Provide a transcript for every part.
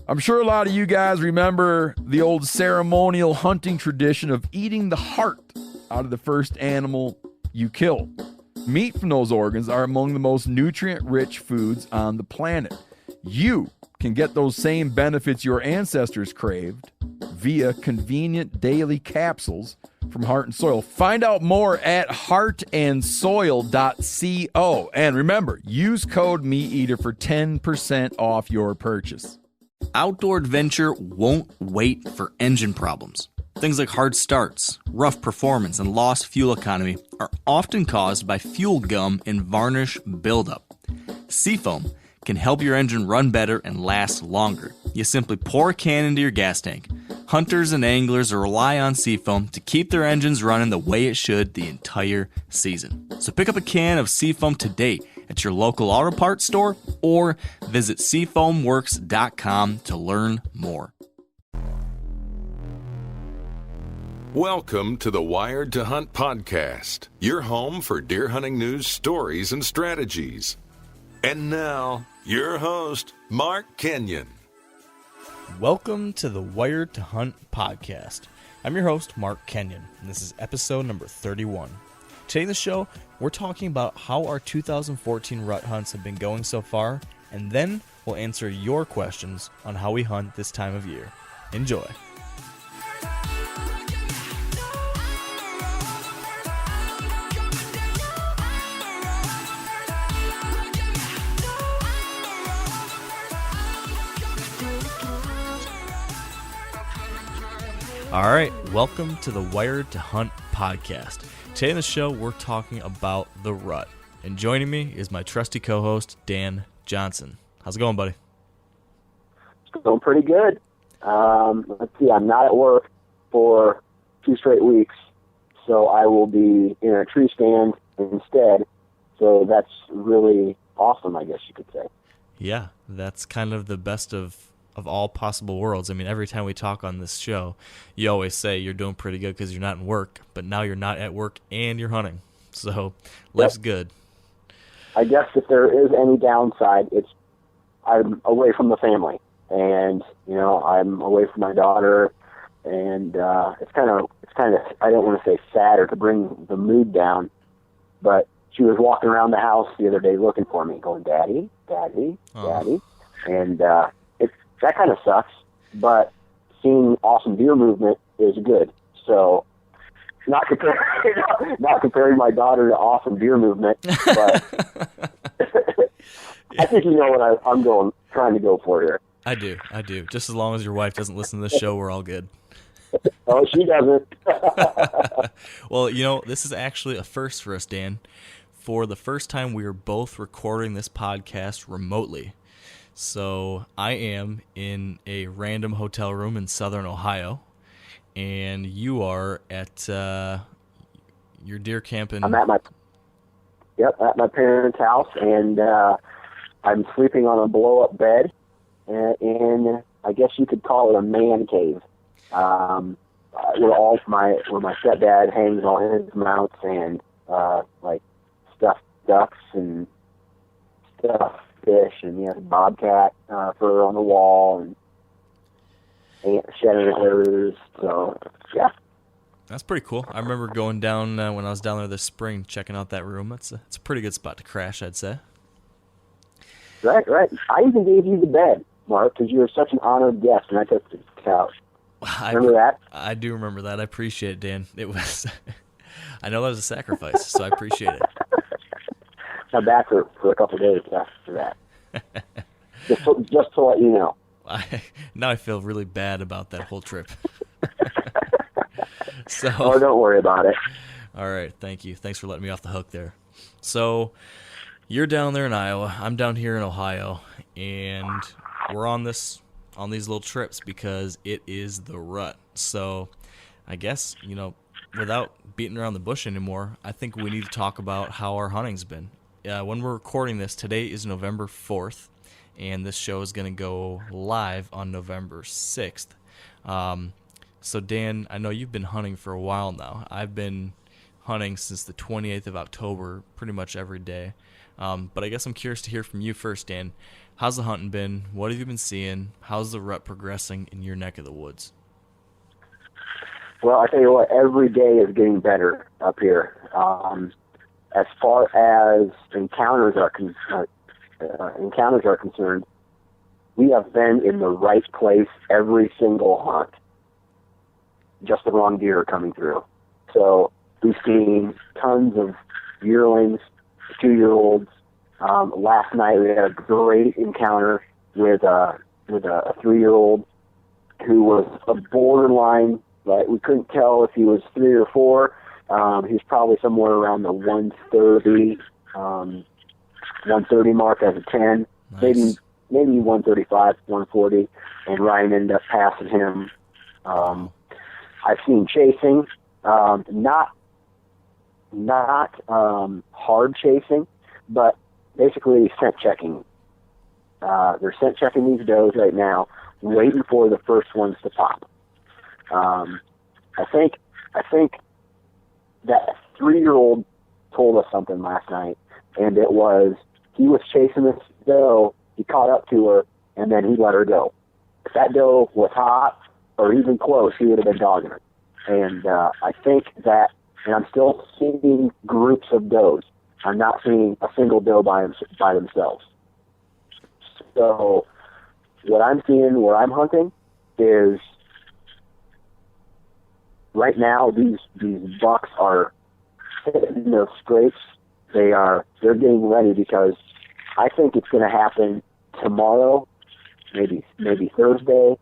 I'm sure a lot of you guys remember the old ceremonial hunting tradition of eating the heart out of the first animal you kill. Meat from those organs are among the most nutrient-rich foods on the planet. You can get those same benefits your ancestors craved via convenient daily capsules from Heart and Soil. Find out more at heartandsoil.co. And remember, use code MeatEater for 10% off your purchase. Outdoor adventure won't wait for engine problems. Things like hard starts, rough performance, and lost fuel economy are often caused by fuel gum and varnish buildup. Seafoam can help your engine run better and last longer. You simply pour a can into your gas tank. Hunters and anglers rely on Seafoam to keep their engines running the way it should the entire season. So pick up a can of Seafoam today at your local auto parts store or visit SeafoamWorks.com to learn more. Welcome to the Wired to Hunt podcast, your home for deer hunting news, stories, and strategies. And now, your host, Mark Kenyon. Welcome to the Wired to Hunt podcast. I'm your host, Mark Kenyon, and this is episode number 31. Today in the show, we're talking about how our 2014 rut hunts have been going so far, and then we'll answer your questions on how we hunt this time of year. Enjoy. All right, welcome to the Wired to Hunt podcast. Today in the show, we're talking about the rut. And joining me is my trusty co-host, Dan Johnson. How's it going, buddy? It's going pretty good. Let's see, I'm not at work for 2 straight weeks, so I will be in a tree stand instead. So that's really awesome, I guess you could say. Yeah, that's kind of the best of all possible worlds. I mean, every time we talk on this show, you always say you're doing pretty good because you're not in work, but now you're not at work and you're hunting. So life's good. I guess if there is any downside, it's I'm away from the family, and I'm away from my daughter, and it's kind of I don't want to say sad or to bring the mood down, but she was walking around the house the other day looking for me, going, "Daddy, Daddy, Daddy," and that kind of sucks, but seeing awesome deer movement is good. So, not comparing my daughter to awesome deer movement, but I think you know what I'm trying to go for here. I do. Just as long as your wife doesn't listen to this show, we're all good. Oh, she doesn't. Well, this is actually a first for us, Dan. For the first time, we are both recording this podcast remotely. So I am in a random hotel room in southern Ohio, and you are at your deer camp in... I'm at my parents' house, and I'm sleeping on a blow-up bed in, I guess you could call it a man cave, where my stepdad hangs all his mounts and like stuffed ducks and stuff. Fish, and he has a bobcat fur on the wall, and shedding arrows. So, yeah. That's pretty cool. I remember going down when I was down there this spring, checking out that room. It's a pretty good spot to crash, I'd say. Right. I even gave you the bed, Mark, because you were such an honored guest, and I took the couch. Remember that? I do remember that. I appreciate it, Dan. It was. I know that was a sacrifice, so I appreciate it. I'm back for a couple of days after that. just to let you know. Now I feel really bad about that whole trip. So. Oh, don't worry about it. All right, thank you. Thanks for letting me off the hook there. So, you're down there in Iowa. I'm down here in Ohio, and we're on these little trips because it is the rut. So, I guess without beating around the bush anymore, I think we need to talk about how our hunting's been. When we're recording this, today is November 4th, and this show is going to go live on November 6th. So, Dan, I know you've been hunting for a while now. I've been hunting since the 28th of October, pretty much every day. But I guess I'm curious to hear from you first, Dan. how's the hunting been? What have you been seeing? How's the rut progressing in your neck of the woods? Well, I tell you what, every day is getting better up here. As far as encounters are concerned, we have been in the right place every single hunt. Just the wrong deer are coming through. So we've seen tons of yearlings, 2-year-olds. Last night we had a great encounter with a 3-year-old who was a borderline. Right, we couldn't tell if he was 3 or 4. He was probably somewhere around the 130 mark as a 10, Nice. maybe 135, 140, and Ryan ended up passing him. I've seen chasing, not hard chasing, but basically scent checking. They're scent checking these does right now, waiting for the first ones to pop. I think that 3-year-old told us something last night, and it was he was chasing this doe, he caught up to her, and then he let her go. If that doe was hot or even close, he would have been dogging her. And I think that, and I'm still seeing groups of does. I'm not seeing a single doe by themselves. So what I'm seeing where I'm hunting is right now these bucks are hitting those scrapes. They're getting ready because I think it's going to happen tomorrow, maybe Thursday,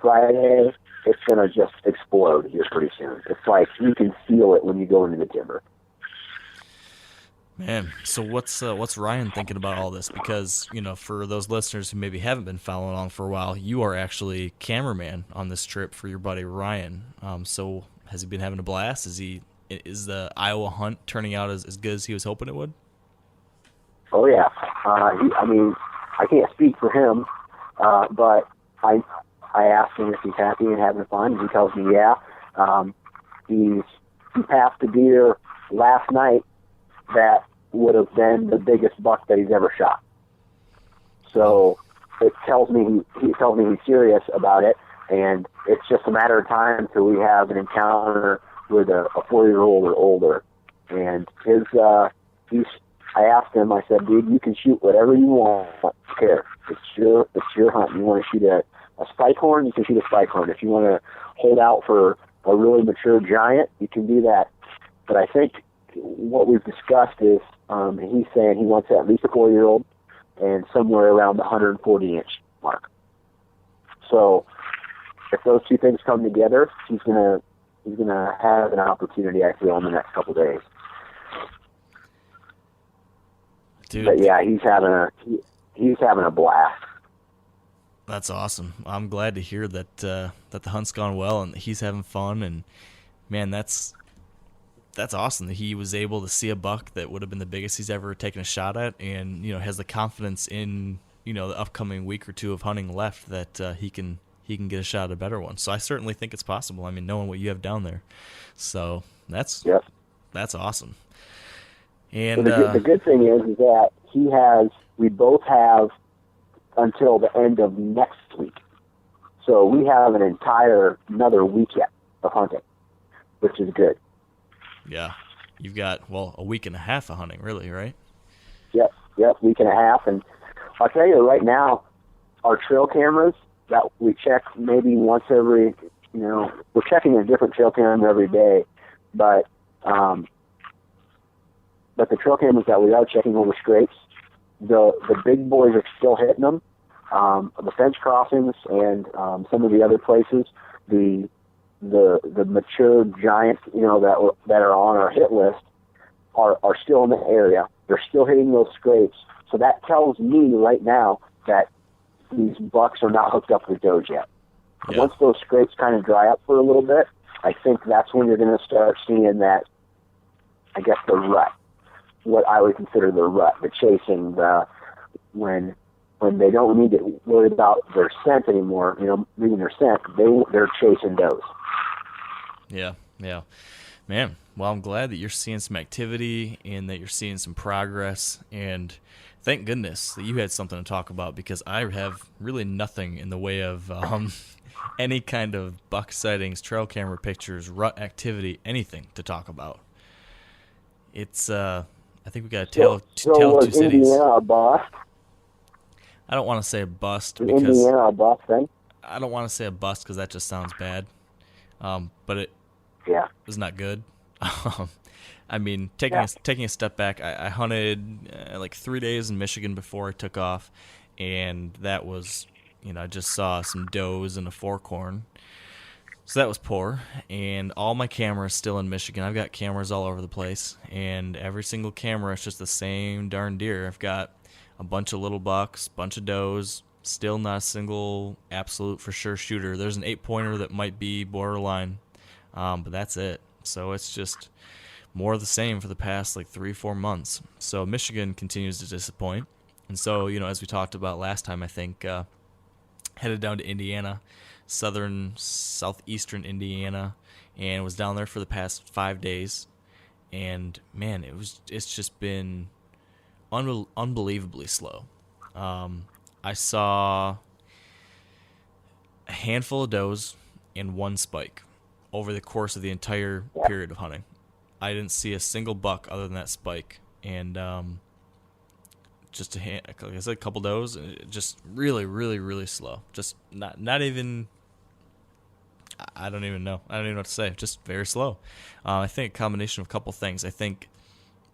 Friday. It's going to just explode here pretty soon. It's like you can feel it when you go into the timber. Man, so what's Ryan thinking about all this? Because, for those listeners who maybe haven't been following along for a while, you are actually cameraman on this trip for your buddy Ryan. So has he been having a blast? Is the Iowa hunt turning out as good as he was hoping it would? Oh yeah. I can't speak for him, but I asked him if he's happy and having fun, and he tells me yeah. He passed a deer last night that would have been the biggest buck that he's ever shot. So it tells me he's serious about it, and it's just a matter of time till we have an encounter with a 4-year-old or older. And I asked him, I said, dude, you can shoot whatever you want. I don't care. It's your hunt. You want to shoot a spike horn, you can shoot a spike horn. If you want to hold out for a really mature giant, you can do that. But I think what we've discussed is he's saying he wants at least a 4-year-old and somewhere around the 140-inch mark. So if those two things come together, he's gonna have an opportunity, I feel, in the next couple days. Dude, but yeah, he's having a blast. That's awesome. I'm glad to hear that the hunt's gone well and he's having fun. And man, that's awesome that he was able to see a buck that would have been the biggest he's ever taken a shot at, and has the confidence in the upcoming week or two of hunting left that he can get a shot at a better one. So I certainly think it's possible. I mean, knowing what you have down there, so that's awesome. And the good thing is that we both have until the end of next week, so we have another week yet of hunting, which is good. Yeah, you've got a week and a half of hunting, really, right? Yep, week and a half, and I'll tell you right now, our trail cameras that we check maybe once every, we're checking a different trail camera every day, but the trail cameras that we are checking over scrapes, the big boys are still hitting them. The fence crossings and some of the other places, the mature giants, that are on our hit list are still in the area. They're still hitting those scrapes. So that tells me right now that these bucks are not hooked up with does yet. Yeah. Once those scrapes kind of dry up for a little bit, I think that's when you're going to start seeing that, I guess, the rut. What I would consider the rut, the chasing, when they don't need to worry about their scent anymore, reading their scent, they're chasing does. Yeah. Man, well, I'm glad that you're seeing some activity and that you're seeing some progress, and Thank goodness that you had something to talk about, because I have really nothing in the way of any kind of buck sightings, trail camera pictures, rut activity, anything to talk about. It's I think we got a tale of two was cities. Indiana a bust? I don't want to say a bust Was because Indiana a bust then? I don't want to say a bust because that just sounds bad. But it Yeah. was not good. I mean, taking a step back, I hunted like 3 days in Michigan before I took off, and that was, I just saw some does and a forkhorn. So that was poor, and all my cameras still in Michigan. I've got cameras all over the place, and every single camera is just the same darn deer. I've got a bunch of little bucks, bunch of does, still not a single absolute for sure shooter. There's an 8-pointer that might be borderline, but that's it. So it's just more of the same for the past like 3-4 months. So Michigan continues to disappoint. And so, as we talked about last time, I think headed down to Indiana, southeastern Indiana, and was down there for the past 5 days. And man, it's just been unbelievably slow. I saw a handful of does and 1 spike over the course of the entire period of hunting. I didn't see a single buck other than that spike, and just like I said, a couple does. Just really, really, really slow. Just not even. I don't even know. I don't even know what to say. Just very slow. I think a combination of a couple things. I think,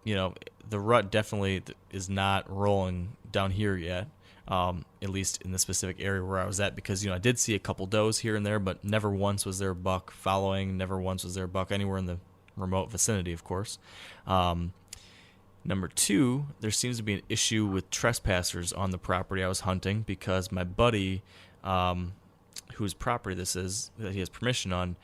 the rut definitely is not rolling down here yet. At least in the specific area where I was at, because I did see a couple does here and there, but never once was there a buck following. Never once was there a buck anywhere in the remote vicinity, of course. Number 2, there seems to be an issue with trespassers on the property I was hunting, because my buddy, whose property this is, that he has permission on,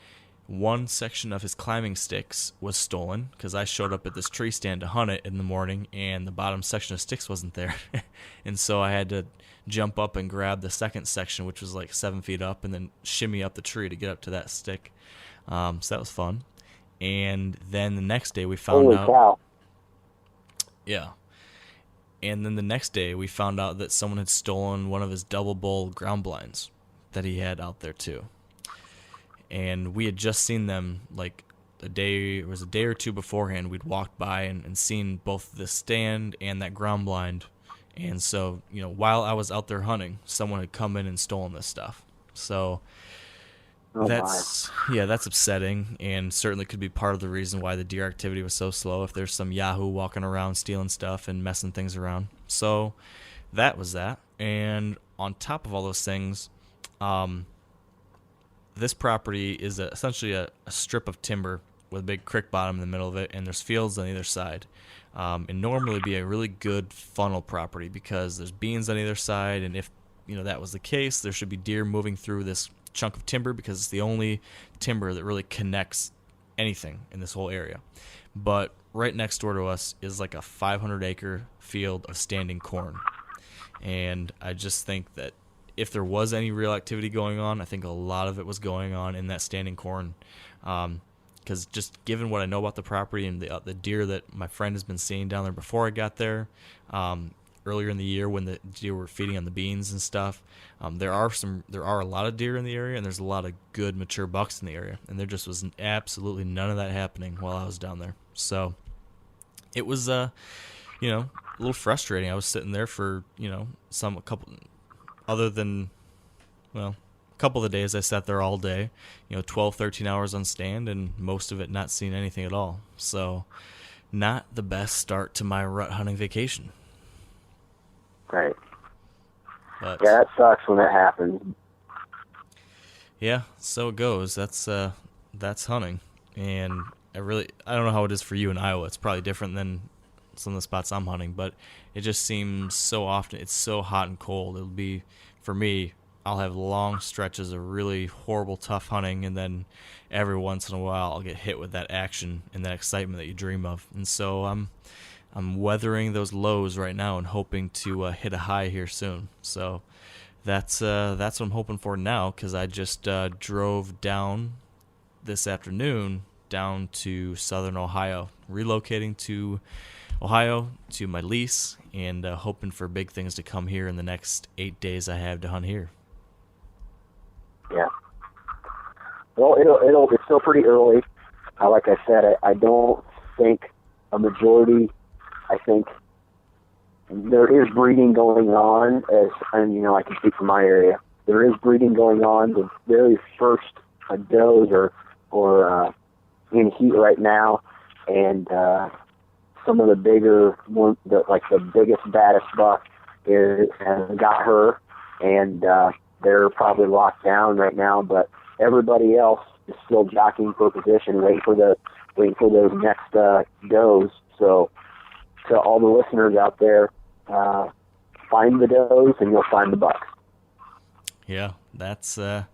one section of his climbing sticks was stolen, because I showed up at this tree stand to hunt it in the morning, and the bottom section of sticks wasn't there. And so I had to jump up and grab the second section, which was like 7 feet up, and then shimmy up the tree to get up to that stick. So that was fun. And then the next day we found Holy out. cow. Yeah. And then the next day we found out that someone had stolen one of his double bull ground blinds that he had out there too. And we had just seen them like a day or two beforehand. We'd walked by and seen both the stand and that ground blind. And so, while I was out there hunting, someone had come in and stolen this stuff. So that's upsetting, and certainly could be part of the reason why the deer activity was so slow, if there's some yahoo walking around stealing stuff and messing things around. So that was that. And on top of all those things, this property is essentially a strip of timber with a big creek bottom in the middle of it, and there's fields on either side. And normally be a really good funnel property, because there's beans on either side, and if that was the case, there should be deer moving through this chunk of timber, because it's the only timber that really connects anything in this whole area. But right next door to us is like a 500-acre field of standing corn, and I just think that if there was any real activity going on, I think a lot of it was going on in that standing corn, because just given what I know about the property and the deer that my friend has been seeing down there before I got there, earlier in the year when the deer were feeding on the beans and stuff, there are a lot of deer in the area, and there's a lot of good mature bucks in the area, and there just was absolutely none of that happening while I was down there. So it was a little frustrating. I was sitting there for a couple of the days I sat there all day, 12, 13 hours on stand, and most of it not seeing anything at all. So not the best start to my rut hunting vacation. Right. But Yeah, that sucks when that happens. yeah, so it goes. That's hunting. And I don't know how it is for you in Iowa. It's probably different than some of the spots I'm hunting, but it just seems so often it's so hot and cold. It'll be, for me, I'll have long stretches of really horrible, tough hunting, and then every once in a while I'll get hit with that action and that excitement that you dream of. And so I'm weathering those lows right now and hoping to hit a high here soon. So that's what I'm hoping for now, because I just drove down this afternoon down to southern Ohio, relocating to Ohio to my lease, and hoping for big things to come here in the next 8 days I have to hunt here. Yeah. Well, it's still pretty early. Like I said, I don't think a majority. I think there is breeding going on, and I can speak from my area. There is breeding going on. The very first does or in heat right now, and some of the bigger one, the biggest, baddest buck has got her, and they're probably locked down right now. But everybody else is still jockeying for position, waiting for those next does. So, to all the listeners out there, find the does and you'll find the bucks. Yeah, that's the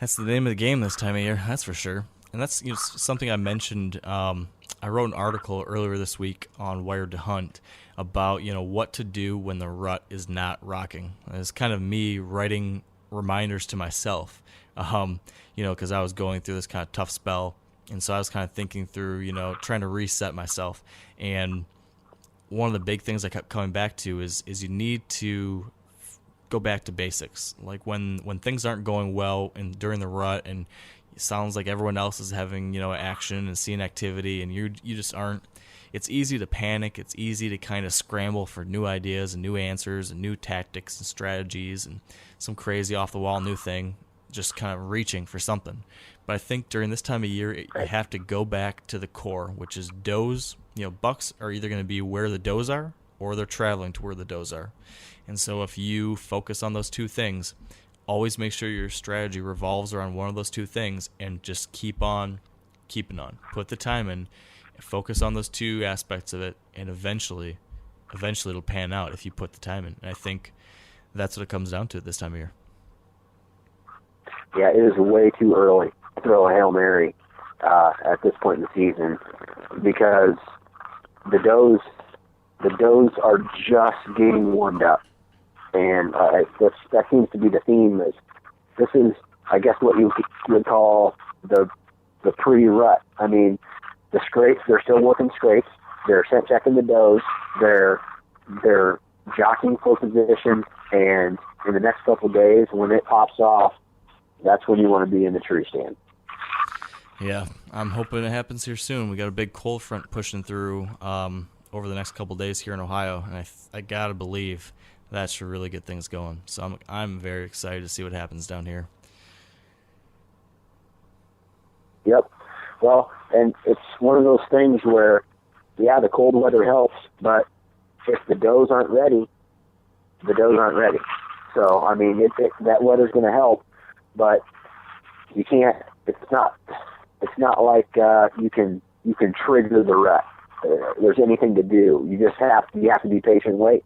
name of the game this time of year. That's for sure. And that's something I mentioned. I wrote an article earlier this week on Wired to Hunt about what to do when the rut is not rocking. It's kind of me writing reminders to myself, because I was going through this kind of tough spell, and so I was kind of thinking through, trying to reset myself. And one of the big things I kept coming back to is you need to go back to basics. Like when things aren't going well and during the rut, and it sounds like everyone else is having action and seeing activity, and you just aren't. It's easy to panic. It's easy to kind of scramble for new ideas and new answers and new tactics and strategies and some crazy off the wall new thing, just kind of reaching for something. But I think during this time of year, you have to go back to the core, which is does. Bucks are either going to be where the does are, or they're traveling to where the does are. And so if you focus on those two things, always make sure your strategy revolves around one of those two things, and just keep on keeping on. Put the time in, focus on those two aspects of it, and eventually it'll pan out if you put the time in. And I think that's what it comes down to this time of year. Yeah, it is way too early to throw a Hail Mary at this point in the season, because the does are just getting warmed up. And that seems to be the theme. This is, I guess, what you would call the pre-rut. I mean, the scrapes, they're still working scrapes. They're scent checking the does. They're jockeying for position. And in the next couple of days, when it pops off, that's when you want to be in the tree stand. Yeah, I'm hoping it happens here soon. We got a big cold front pushing through over the next couple of days here in Ohio, and I gotta believe that should really get things going. So I'm very excited to see what happens down here. Yep. Well, and it's one of those things where, yeah, the cold weather helps, but if the does aren't ready, the does aren't ready. So, I mean, that weather's going to help, but you can't. It's not like you can trigger the rut. There's anything to do. You just have to be patient and wait.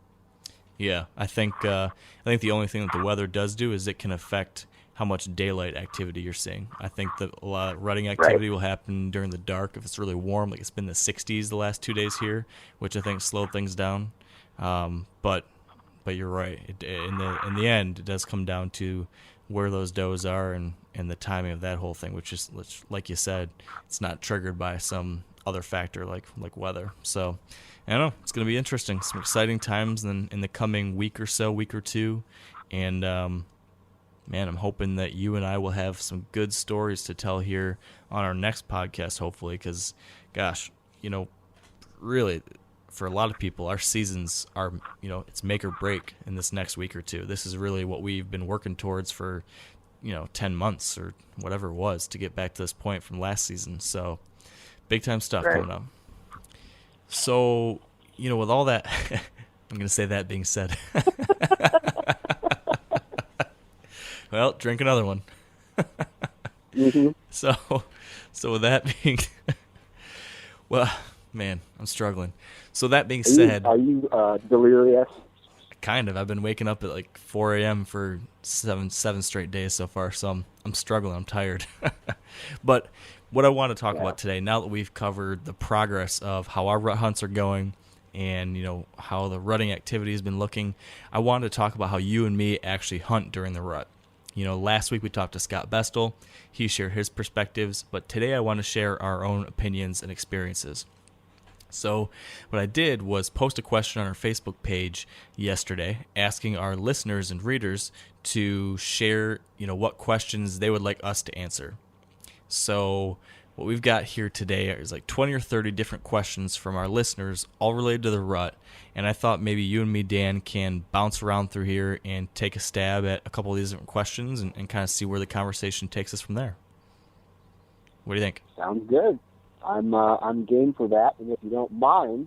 Yeah, I think the only thing that the weather does do is it can affect how much daylight activity you're seeing. I think that a lot of rutting activity will happen during the dark if it's really warm. Like it's been the 60s the last 2 days here, which I think slowed things down. But you're right. In the end, it does come down to where those does are and the timing of that whole thing, which, like you said, it's not triggered by some other factor like weather. So I don't know. It's going to be interesting. Some exciting times in the coming week or two. And, man, I'm hoping that you and I will have some good stories to tell here on our next podcast, hopefully, because, gosh, really, for a lot of people, our seasons are, it's make or break in this next week or two. This is really what we've been working towards for, 10 months or whatever it was to get back to this point from last season. So big time stuff coming up. So, with all that, I'm going to say that being said. Well, drink another one. Mm-hmm. So with that being, well, man, I'm struggling. So that being said, are you delirious? Kind of. I've been waking up at like 4 a.m. for seven straight days so far. So I'm struggling. I'm tired. But what I want to talk about today, now that we've covered the progress of how our rut hunts are going and, how the rutting activity has been looking, I wanted to talk about how you and me actually hunt during the rut. Last week we talked to Scott Bestel. He shared his perspectives, but today I want to share our own opinions and experiences. So what I did was post a question on our Facebook page yesterday asking our listeners and readers to share, what questions they would like us to answer. So what we've got here today is like 20 or 30 different questions from our listeners, all related to the rut. And I thought maybe you and me, Dan, can bounce around through here and take a stab at a couple of these different questions and kind of see where the conversation takes us from there. What do you think? Sounds good. I'm game for that, and if you don't mind,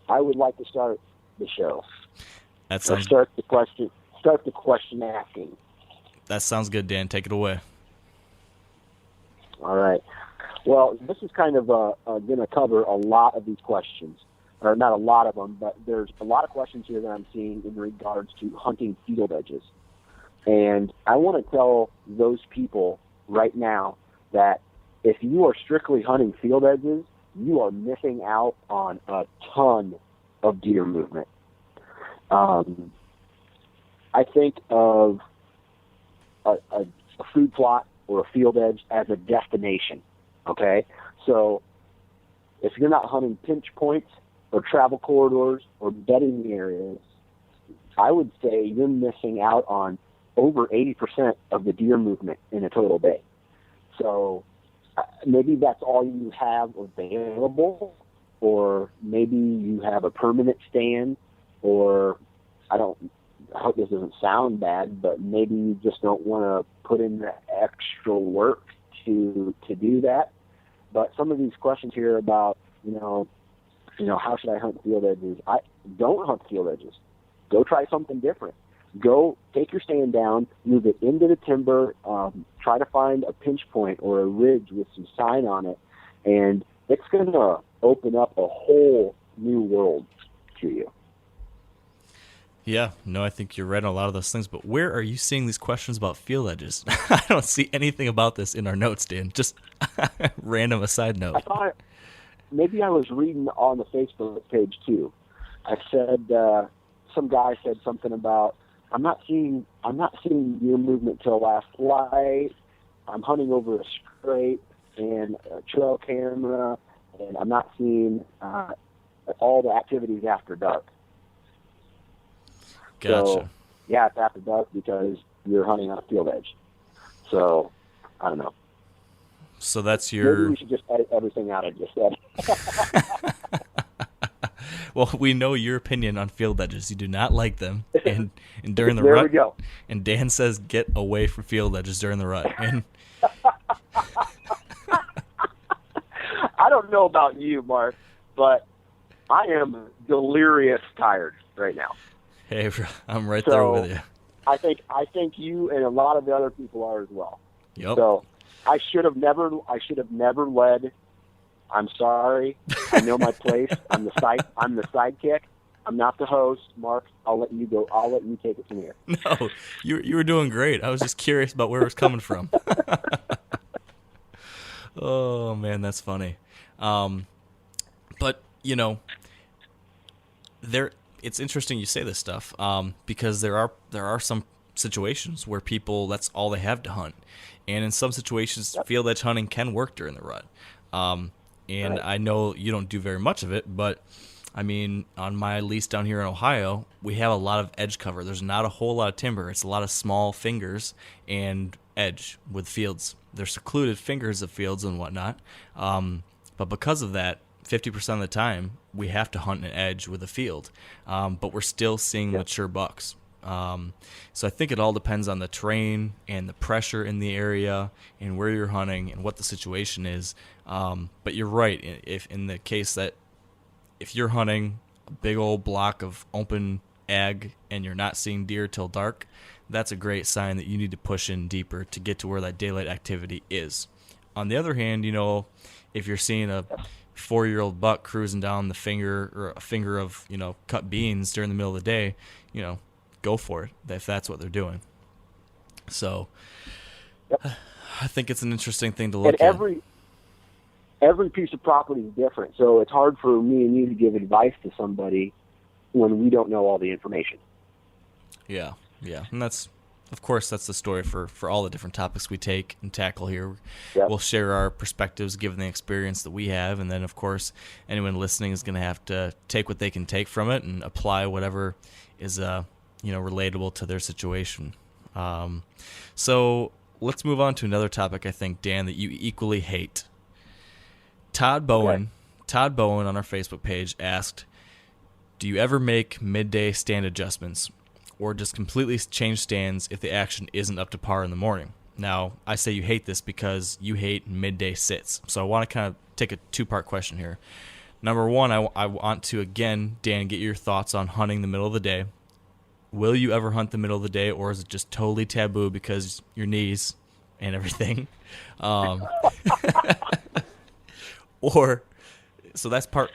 I would like to start the show. That sounds. Start the question asking. That sounds good, Dan. Take it away. All right. Well, this is kind of going to cover a lot of these questions, or not a lot of them, but there's a lot of questions here that I'm seeing in regards to hunting field edges, and I want to tell those people right now that if you are strictly hunting field edges, you are missing out on a ton of deer movement. I think of a food plot or a field edge as a destination, okay? So if you're not hunting pinch points or travel corridors or bedding areas, I would say you're missing out on over 80% of the deer movement in a total day. So maybe that's all you have available, or maybe you have a permanent stand, or I hope this doesn't sound bad, but maybe you just don't want to put in the extra work to do that. But some of these questions here about, how should I hunt field edges? I don't hunt field edges. Go try something different. Go take your stand down, move it into the timber, try to find a pinch point or a ridge with some sign on it, and it's going to open up a whole new world to you. Yeah, no, I think you're right on a lot of those things, but where are you seeing these questions about field edges? I don't see anything about this in our notes, Dan. Just random aside note. I thought maybe I was reading on the Facebook page too. I said, some guy said something about, I'm not seeing deer movement till last light. I'm hunting over a scrape and a trail camera, and I'm not seeing all the activities after dark. Gotcha. So, yeah, it's after dark because you're hunting on a field edge. So, I don't know. So that's Maybe your... we should just edit everything out I just said. Well, we know your opinion on field edges. You do not like them, and during the there rut. we go. And Dan says, "Get away from field edges during the rut." And I don't know about you, Mark, but I am delirious tired right now. hey, I'm right there with you. I think you and a lot of the other people are as well. Yep. So I should have never led. I'm sorry. I know my place. I'm the sidekick. I'm not the host. Mark, I'll let you go. I'll let you take it from here. No, you were doing great. I was just curious about where it was coming from. Oh man, that's funny. But it's interesting you say this stuff because there are some situations where people, that's all they have to hunt, and in some situations, field edge hunting can work during the rut. And right. I know you don't do very much of it, but I mean, on my lease down here in Ohio, we have a lot of edge cover. There's not a whole lot of timber. It's a lot of small fingers and edge with fields. They're secluded fingers of fields and whatnot. But because of that, 50% of the time, we have to hunt an edge with a field. But we're still seeing mature bucks. So I think it all depends on the terrain and the pressure in the area and where you're hunting and what the situation is. But you're right. If in the case that if you're hunting a big old block of open ag and you're not seeing deer till dark, that's a great sign that you need to push in deeper to get to where that daylight activity is. On the other hand, if you're seeing a 4-year-old buck cruising down the finger or a finger of, cut beans during the middle of the day, go for it if that's what they're doing. So I think it's an interesting thing to look at. Every piece of property is different, so it's hard for me and you to give advice to somebody when we don't know all the information. Yeah, and that's of course, that's the story for all the different topics we take and tackle here. Yep. We'll share our perspectives given the experience that we have, and then, of course, anyone listening is going to have to take what they can take from it and apply whatever is relatable to their situation. So let's move on to another topic, I think, Dan, that you equally hate. Todd Bowen on our Facebook page asked, do you ever make midday stand adjustments or just completely change stands if the action isn't up to par in the morning? Now, I say you hate this because you hate midday sits. So I want to kind of take a two-part question here. Number one, I want to, again, Dan, get your thoughts on hunting the middle of the day. Will you ever hunt the middle of the day, or is it just totally taboo because your knees and everything? So that's part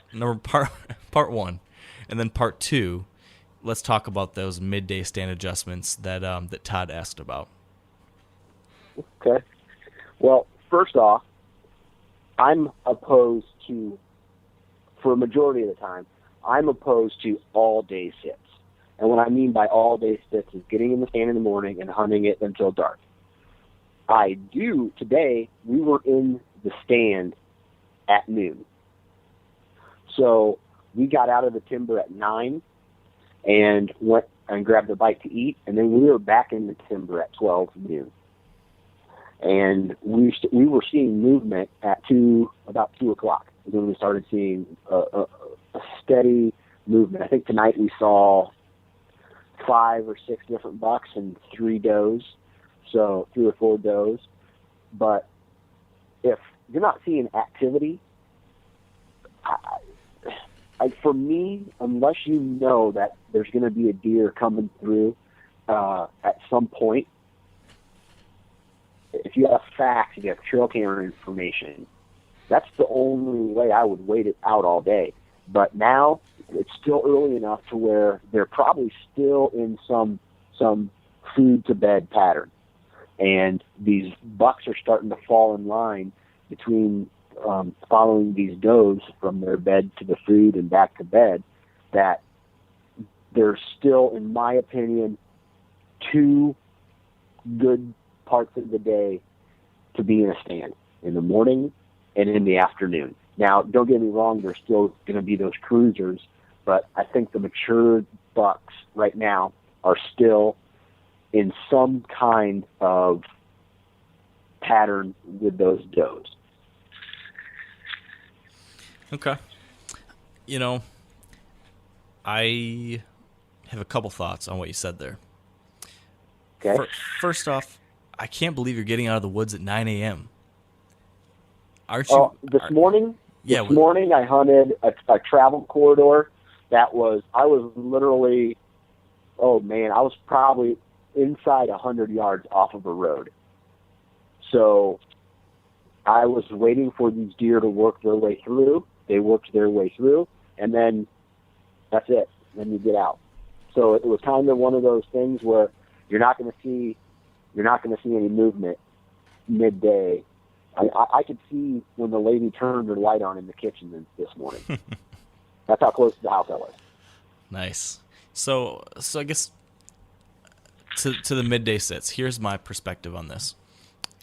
one. And then part two, let's talk about those midday stand adjustments that Todd asked about. Okay. Well, first off, I'm opposed to, for a majority of the time, I'm opposed to all-day sits. And what I mean by all-day sits is getting in the stand in the morning and hunting it until dark. Today, we were in the stand at noon. So we got out of the timber at 9 and went and grabbed a bite to eat, and then we were back in the timber at 12 noon. And we were seeing movement at about 2 o'clock is when we started seeing a steady movement. I think tonight we saw 5 or 6 different bucks and 3 does, so 3 or 4 does. But if you're not seeing activity, for me, unless you know that there's going to be a deer coming through at some point, if you have facts, if you have trail camera information, that's the only way I would wait it out all day. But now it's still early enough to where they're probably still in some food to bed pattern. And these bucks are starting to fall in line between following these does from their bed to the food and back to bed, that there's still, in my opinion, 2 good parts of the day to be in a stand, in the morning and in the afternoon. Now, don't get me wrong, there's still going to be those cruisers, but I think the mature bucks right now are still in some kind of pattern with those does. Okay. I have a couple thoughts on what you said there. Okay. First off, I can't believe you're getting out of the woods at 9 a.m. Aren't you? This morning I hunted a travel corridor I was literally, I was probably inside 100 yards off of a road. So I was waiting for these deer to work their way through. They worked their way through, and then that's it. Then you get out. So it was kind of one of those things where you're not going to see any movement midday. I could see when the lady turned her light on in the kitchen this morning. That's how close to the house I was. Nice. So I guess to the midday sits, here's my perspective on this.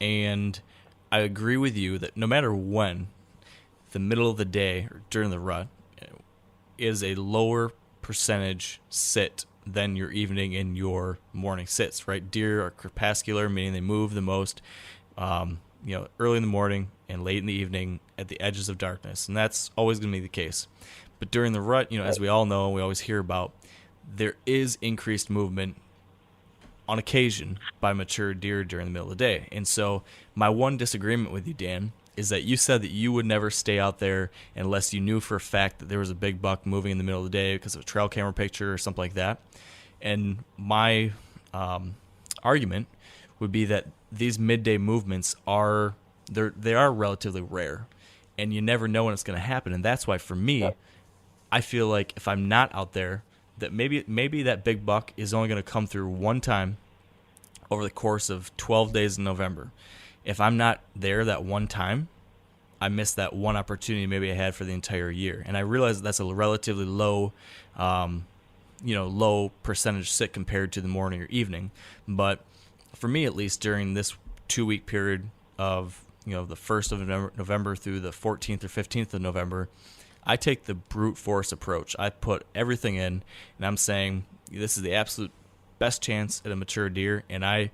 And I agree with you that no matter when, the middle of the day or during the rut is a lower percentage sit than your evening and your morning sits, right? Deer are crepuscular, meaning they move the most, early in the morning and late in the evening at the edges of darkness. And that's always going to be the case. But during the rut, as we all know, we always hear about, there is increased movement on occasion by mature deer during the middle of the day. And so my one disagreement with you, Dan, is that you said that you would never stay out there unless you knew for a fact that there was a big buck moving in the middle of the day because of a trail camera picture or something like that. And my argument would be that these midday movements are relatively rare, and you never know when it's going to happen. And that's why, for me, I feel like if I'm not out there, that maybe that big buck is only going to come through one time over the course of 12 days in November. If I'm not there that one time, I missed that one opportunity maybe I had for the entire year. And I realize that's a relatively low, low percentage sit compared to the morning or evening. But for me at least, during this 2-week period of, the 1st of November through the 14th or 15th of November, I take the brute force approach. I put everything in, and I'm saying this is the absolute best chance at a mature deer, and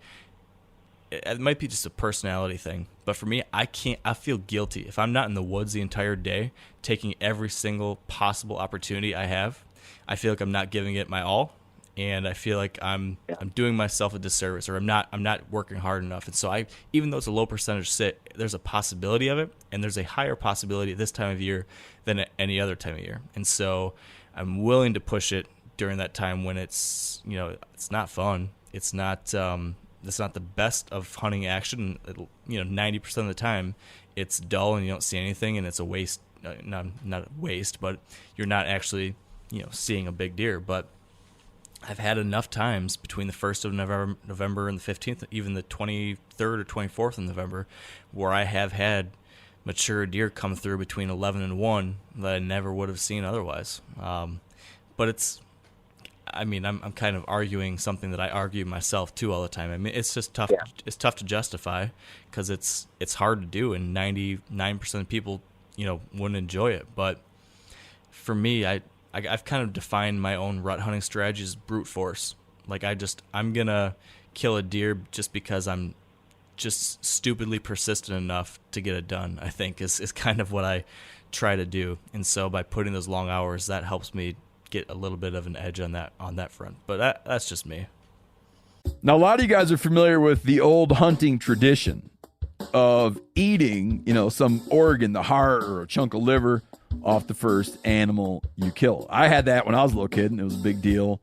it might be just a personality thing, but for me, I feel guilty if I'm not in the woods the entire day, taking every single possible opportunity I have. I feel like I'm not giving it my all, and I feel like I'm doing myself a disservice, or I'm not working hard enough. And so even though it's a low percentage sit, there's a possibility of it, and there's a higher possibility at this time of year than at any other time of year. And so I'm willing to push it during that time when it's not fun. It's not the best of hunting action. 90% of the time it's dull and you don't see anything, and it's a waste. Not a waste, but you're not actually seeing a big deer. But I've had enough times between the 1st of November and the 15th, even the 23rd or 24th of November, where I have had mature deer come through between 11 and 1 that I never would have seen otherwise. But I'm kind of arguing something that I argue myself too all the time. I mean, it's just tough. Yeah. It's tough to justify because it's hard to do, and 99% of people, wouldn't enjoy it. But for me, I've kind of defined my own rut hunting strategy as brute force. Like I'm gonna kill a deer just because I'm just stupidly persistent enough to get it done, I think is kind of what I try to do. And so by putting those long hours, that helps me get a little bit of an edge on that front. But that's just me. Now, a lot of you guys are familiar with the old hunting tradition of eating, some organ, the heart or a chunk of liver off the first animal you kill. I had that when I was a little kid, and it was a big deal.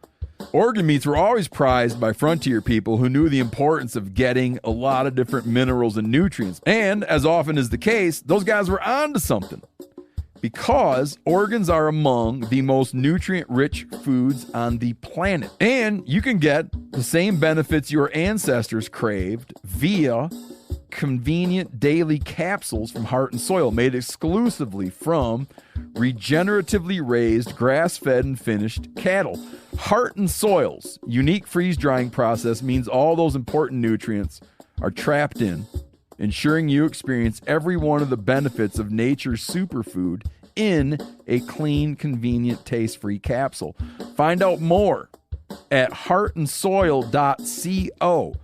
Organ meats were always prized by frontier people who knew the importance of getting a lot of different minerals and nutrients. And as often is the case, those guys were onto something, because organs are among the most nutrient-rich foods on the planet. And you can get the same benefits your ancestors craved via convenient daily capsules from Heart and Soil, made exclusively from regeneratively raised, grass-fed, and finished cattle. Heart and Soil's unique freeze-drying process means all those important nutrients are trapped in, ensuring you experience every one of the benefits of nature's superfood in a clean, convenient, taste-free capsule. Find out more at heartandsoil.co.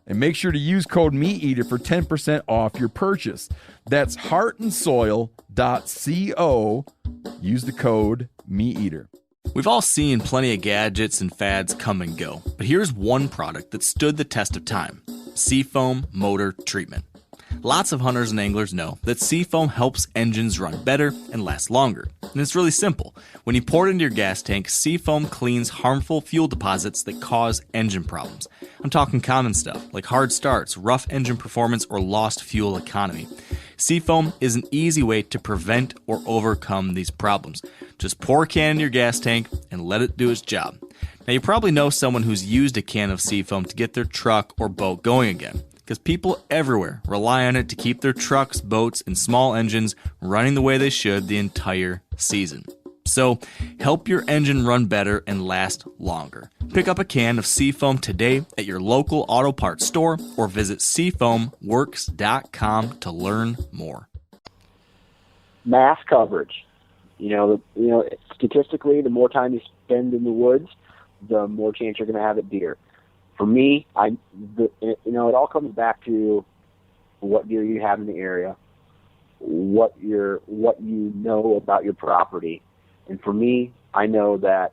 And make sure to use code MeatEater for 10% off your purchase. That's heartandsoil.co. Use the code MeatEater. We've all seen plenty of gadgets and fads come and go, but here's one product that stood the test of time: Seafoam Motor Treatment. Lots of hunters and anglers know that Seafoam helps engines run better and last longer. And it's really simple. When you pour it into your gas tank, Seafoam cleans harmful fuel deposits that cause engine problems. I'm talking common stuff like hard starts, rough engine performance, or lost fuel economy. Seafoam is an easy way to prevent or overcome these problems. Just pour a can in your gas tank and let it do its job. Now, you probably know someone who's used a can of Seafoam to get their truck or boat going again, because people everywhere rely on it to keep their trucks, boats, and small engines running the way they should the entire season. So, help your engine run better and last longer. Pick up a can of Seafoam today at your local auto parts store, or visit SeafoamWorks.com to learn more. Mass coverage. Statistically, the more time you spend in the woods, the more chance you're going to have at deer. For me, it all comes back to what deer you have in the area, what you know about your property. And for me, I know that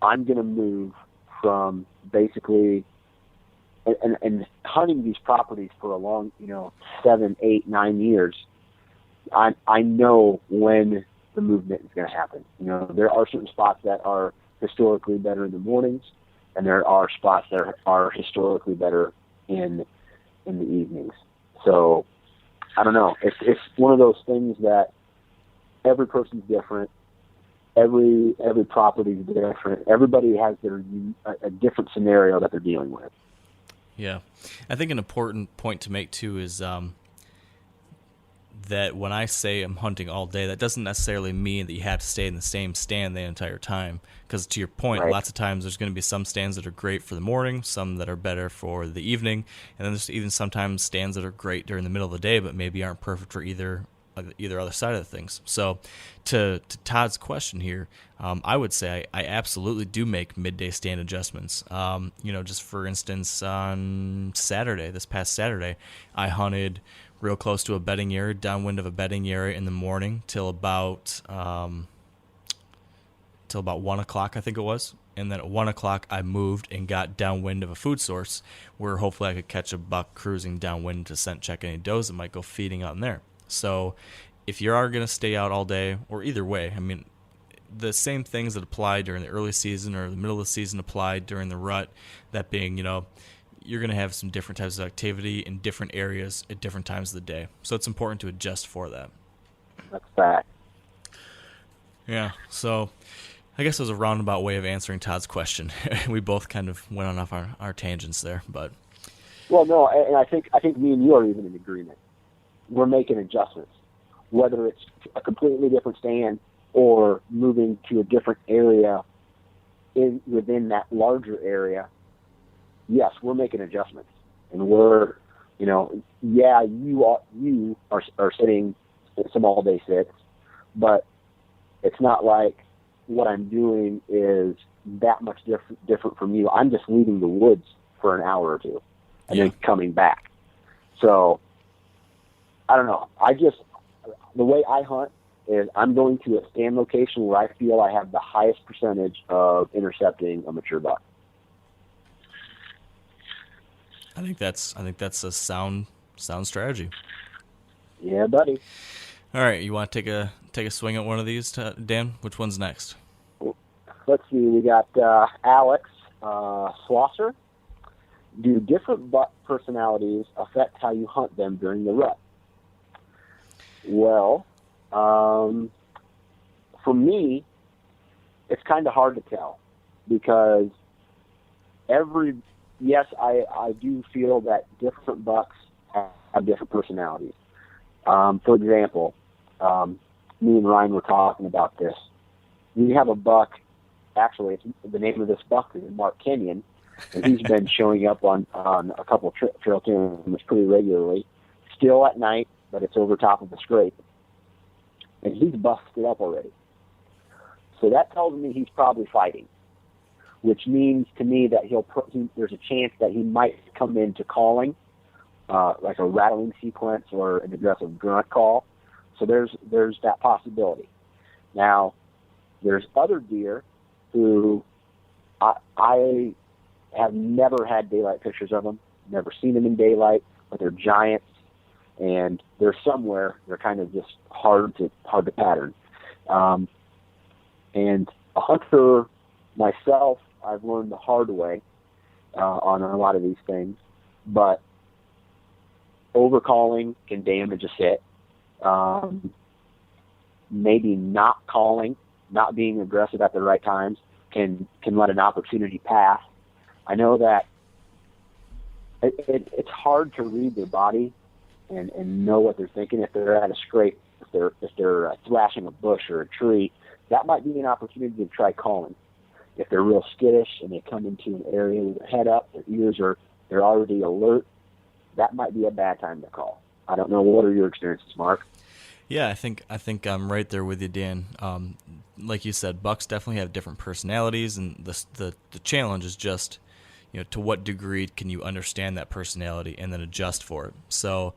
I'm going to move from basically and hunting these properties for a long, 7, 8, 9 years. I know when the movement is going to happen. There are certain spots that are historically better in the mornings, and there are spots that are historically better in the evenings. So I don't know. It's one of those things that every person's different. Every property is different. Everybody has a different scenario that they're dealing with. Yeah, I think an important point to make too is that when I say I'm hunting all day, that doesn't necessarily mean that you have to stay in the same stand the entire time. Because to your point, Right. lots of times there's going to be some stands that are great for the morning, some that are better for the evening, and then there's even sometimes stands that are great during the middle of the day, but maybe aren't perfect for either other side of the things. So to Todd's question here, I would say I absolutely do make midday stand adjustments. Just for instance, on Saturday, this past Saturday, I hunted real close to a bedding area, downwind of a bedding area in the morning till about 1 o'clock, I think it was. And then at 1 o'clock, I moved and got downwind of a food source where hopefully I could catch a buck cruising downwind to scent check any does that might go feeding out in there. So if you are going to stay out all day, or either way, I mean, the same things that apply during the early season or the middle of the season apply during the rut, that being, you're going to have some different types of activity in different areas at different times of the day. So it's important to adjust for that. That's fact. Yeah, so I guess it was a roundabout way of answering Todd's question. We both kind of went on off our tangents there, but... Well, no, and I think me and you are even in agreement. We're making adjustments, whether it's a completely different stand or moving to a different area within that larger area. Yes, we're making adjustments, and we're, you are sitting some all day sits, but it's not like what I'm doing is that much different from you. I'm just leaving the woods for an hour or two and then coming back. So I don't know. The way I hunt is I'm going to a stand location where I feel I have the highest percentage of intercepting a mature buck. I think that's a sound strategy. Yeah, buddy. All right, you want to take a swing at one of these, Dan? Which one's next? Let's see. We got Alex Slosser. Do different buck personalities affect how you hunt them during the rut? Well, for me, it's kind of hard to tell because I do feel that different bucks have different personalities. For example, me and Ryan were talking about this. We have a buck, actually, the name of this buck is Mark Kenyon, and he's been showing up on a couple of trail cameras pretty regularly, still at night, but it's over top of the scrape. And he's busted up already. So that tells me he's probably fighting, which means to me that there's a chance that he might come into calling, like a rattling sequence or an aggressive grunt call. So there's that possibility. Now, there's other deer who I have never had daylight pictures of them, never seen them in daylight, but they're giants, and they're somewhere. They're kind of just hard to pattern. And a hunter myself, I've learned the hard way on a lot of these things, but overcalling can damage a sit. Maybe not calling, not being aggressive at the right times can let an opportunity pass. I know that it's hard to read their body and know what they're thinking. If they're at a scrape, if they're thrashing a bush or a tree, that might be an opportunity to try calling. If they're real skittish and they come into an area with their head up, their ears they're already alert, that might be a bad time to call. I don't know. What are your experiences, Mark? Yeah, I think I'm right there with you, Dan. Like you said, bucks definitely have different personalities, and the challenge is just, to what degree can you understand that personality and then adjust for it. So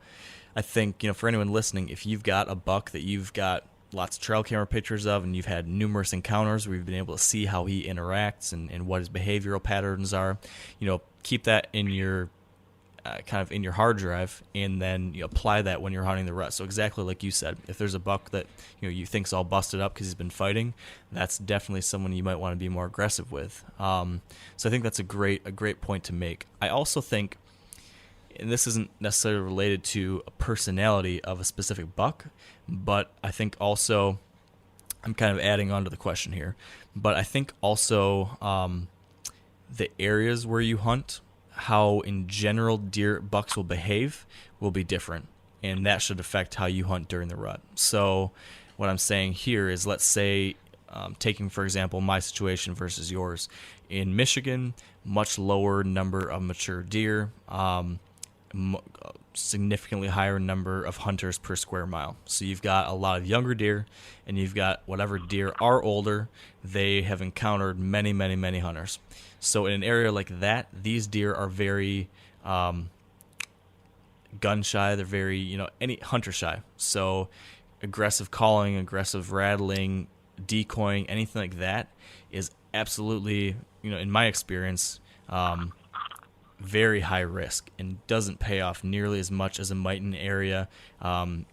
I think, for anyone listening, if you've got a buck that you've got lots of trail camera pictures of and you've had numerous encounters where you've been able to see how he interacts and what his behavioral patterns are, keep that in your kind of in your hard drive, and then you apply that when you're hunting the rut. So exactly like you said, if there's a buck that you think's all busted up because he's been fighting, that's definitely someone you might want to be more aggressive with. So I think that's a great point to make. I also think, and this isn't necessarily related to a personality of a specific buck, but I think also, I'm kind of adding on to the question here, but I think also the areas where you hunt, how in general bucks will behave will be different. and that should affect how you hunt during the rut. So what I'm saying here is, let's say, taking, for example, my situation versus yours. In Michigan, much lower number of mature deer, significantly higher number of hunters per square mile. So you've got a lot of younger deer, and you've got whatever deer are older, they have encountered many, many, many hunters. So in an area like that, these deer are very gun shy. They're very, any hunter shy. So aggressive calling, aggressive rattling, decoying, anything like that is absolutely, in my experience, very high risk and doesn't pay off nearly as much as it might in an area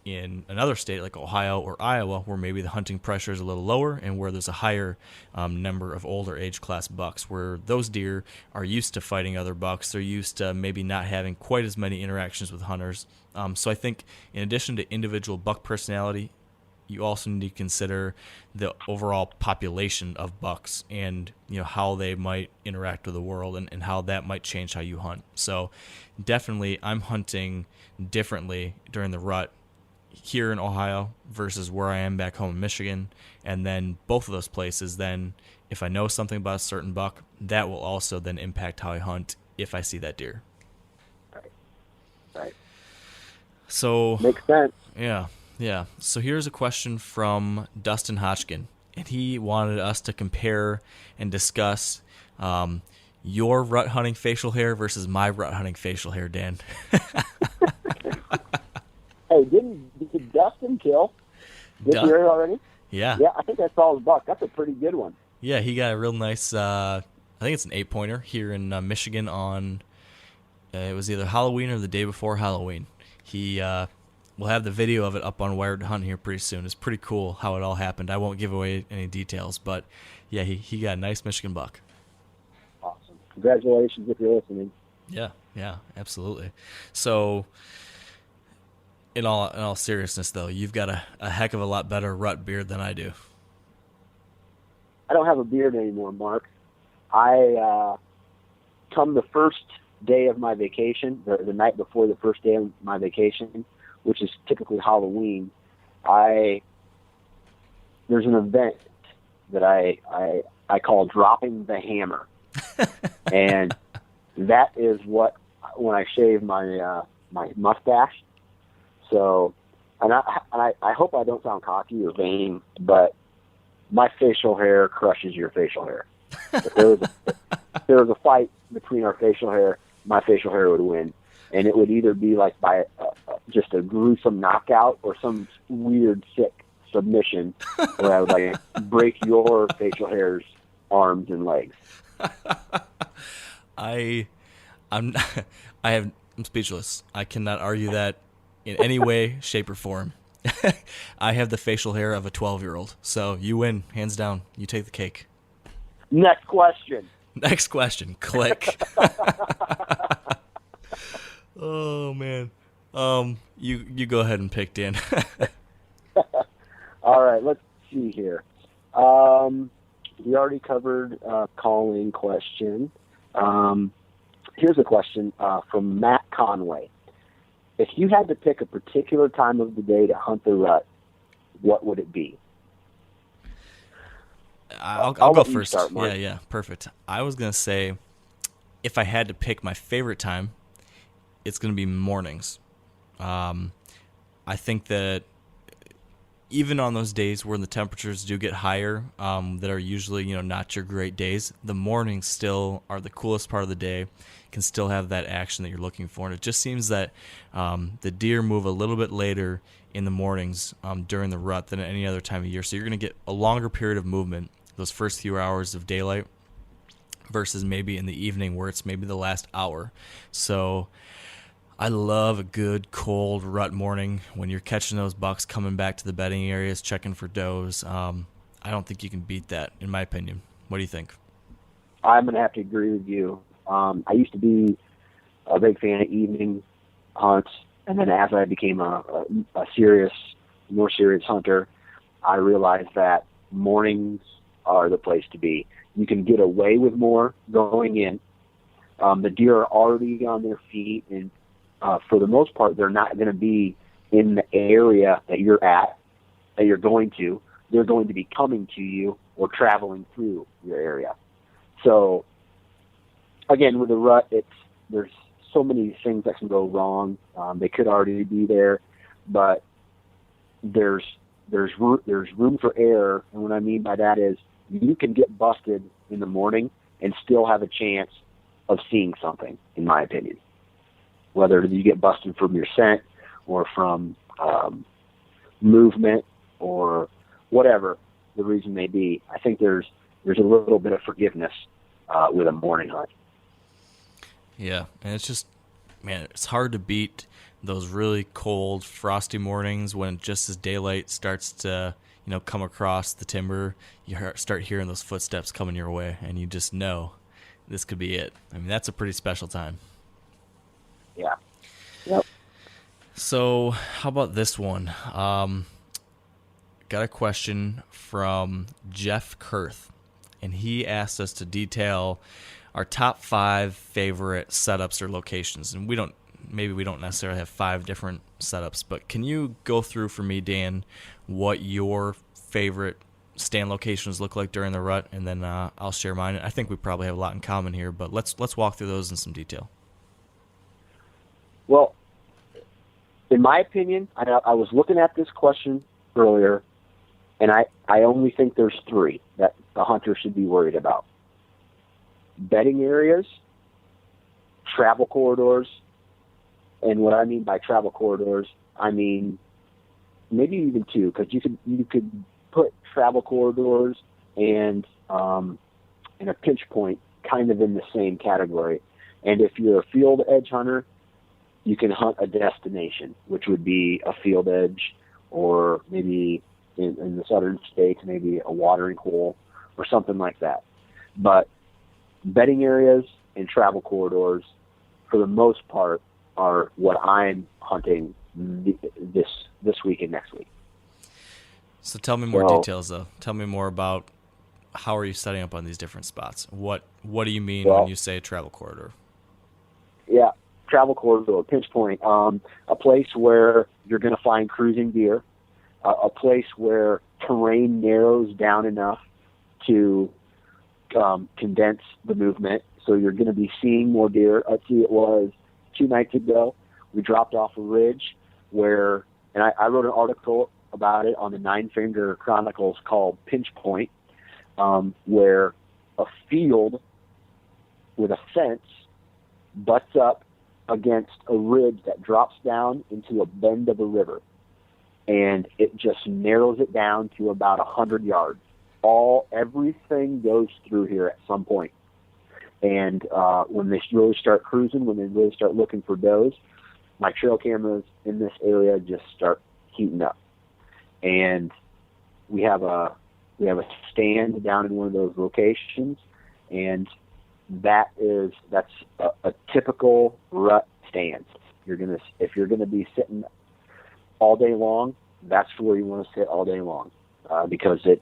in another state like Ohio or Iowa, where maybe the hunting pressure is a little lower and where there's a higher number of older age class bucks, where those deer are used to fighting other bucks. They're used to maybe not having quite as many interactions with hunters. So I think in addition to individual buck personality, you also need to consider the overall population of bucks and how they might interact with the world and how that might change how you hunt. So definitely I'm hunting differently during the rut here in Ohio versus where I am back home in Michigan. And then both of those places, then if I know something about a certain buck, that will also then impact how I hunt if I see that deer. Right. So makes sense. Yeah. So here's a question from Dustin Hodgkin, and he wanted us to compare and discuss your rut hunting facial hair versus my rut hunting facial hair, Dan. Hey, did Dustin kill this year already? Yeah. Yeah, I think I saw his buck. That's a pretty good one. Yeah, he got a real nice, I think it's an 8-pointer here in Michigan on, it was either Halloween or the day before Halloween. We'll have the video of it up on Wired to Hunt here pretty soon. It's pretty cool how it all happened. I won't give away any details, but yeah, he got a nice Michigan buck. Awesome. Congratulations if you're listening. Yeah, absolutely. So in all seriousness, though, you've got a heck of a lot better rut beard than I do. I don't have a beard anymore, Mark. Come the first day of my vacation, the night before the first day of my vacation, which is typically Halloween, there's an event that I call dropping the hammer. And that is when I shave my mustache. So, and I hope I don't sound cocky or vain, but my facial hair crushes your facial hair. If there was a fight between our facial hair, my facial hair would win. And it would either be like by just a gruesome knockout or some weird, sick submission where I would break your facial hair's arms and legs. I'm speechless. I cannot argue that in any way, shape, or form. I have the facial hair of a 12-year-old. So you win, hands down. You take the cake. Next question. Click. Oh man. You go ahead and pick, Dan. All right, let's see here. We already covered calling question. Here's a question from Matt Conway. If you had to pick a particular time of the day to hunt the rut, what would it be? I'll go first. Start, Mark. Yeah, perfect. I was going to say, if I had to pick my favorite time, it's going to be mornings. I think that even on those days where the temperatures do get higher, that are usually, not your great days, the mornings still are the coolest part of the day, can still have that action that you're looking for. And it just seems that the deer move a little bit later in the mornings during the rut than at any other time of year. So you're going to get a longer period of movement those first few hours of daylight versus maybe in the evening where it's maybe the last hour. So I love a good cold rut morning when you're catching those bucks coming back to the bedding areas, checking for does. I don't think you can beat that, in my opinion. What do you think? I'm going to have to agree with you. I used to be a big fan of evening hunts, and then as I became a more serious hunter, I realized that mornings are the place to be. You can get away with more going in. The deer are already on their feet, and for the most part, they're not going to be in the area that you're at, that you're going to, they're going to be coming to you or traveling through your area. So, again, with the rut, there's so many things that can go wrong. They could already be there, but there's room for error, and what I mean by that is you can get busted in the morning and still have a chance of seeing something, in my opinion. Whether you get busted from your scent or from movement or whatever the reason may be, I think there's a little bit of forgiveness with a morning hunt. Yeah, and it's just, man, it's hard to beat those really cold, frosty mornings when just as daylight starts to, come across the timber, you start hearing those footsteps coming your way, and you just know this could be it. I mean, that's a pretty special time. Yeah. Yep. So, how about this one? Got a question from Jeff Kurth, and he asked us to detail our top 5 favorite setups or locations. And maybe we don't necessarily have 5 different setups, but can you go through for me, Dan, what your favorite stand locations look like during the rut, and then I'll share mine. I think we probably have a lot in common here, but let's walk through those in some detail. Well, in my opinion, I was looking at this question earlier, and I only think there's 3 that the hunter should be worried about. Bedding areas, travel corridors, and what I mean by travel corridors, I mean maybe even 2, because you could put travel corridors and a pinch point kind of in the same category. And if you're a field edge hunter, you can hunt a destination, which would be a field edge, or maybe in the southern states, maybe a watering hole or something like that. But bedding areas and travel corridors, for the most part, are what I'm hunting this week and next week. So tell me more details, though. Tell me more about how are you setting up on these different spots? What do you mean when you say travel corridor? Yeah, travel corridor, pinch point, a place where you're going to find cruising deer, a place where terrain narrows down enough to condense the movement, so you're going to be seeing more deer. Let's see, it was 2 nights ago, we dropped off a ridge where, and I wrote an article about it on the Nine Finger Chronicles called Pinch Point, where a field with a fence butts up against a ridge that drops down into a bend of a river, and it just narrows it down to about 100 yards. Everything goes through here at some point. And when they really start cruising, when they really start looking for does, my trail cameras in this area just start heating up. And we have a stand down in one of those locations, and that's a typical rut stand. If you're gonna be sitting all day long, that's where you want to sit all day long, because it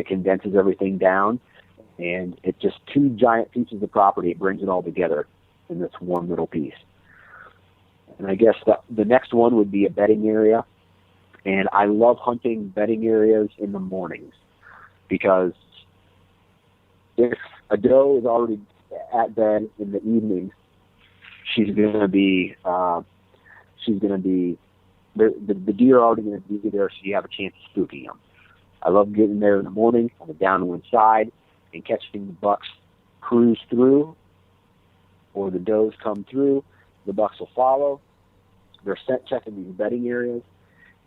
condenses everything down, and it's just 2 giant pieces of property. It brings it all together in this one little piece. And I guess the next one would be a bedding area. And I love hunting bedding areas in the mornings, because if a doe is already at bed in the evening, she's going to be the deer are already going to be there, so you have a chance of spooking them. I love getting there in the morning on the downwind side and catching the bucks cruise through, or the does come through. The bucks will follow. They're scent checking these bedding areas,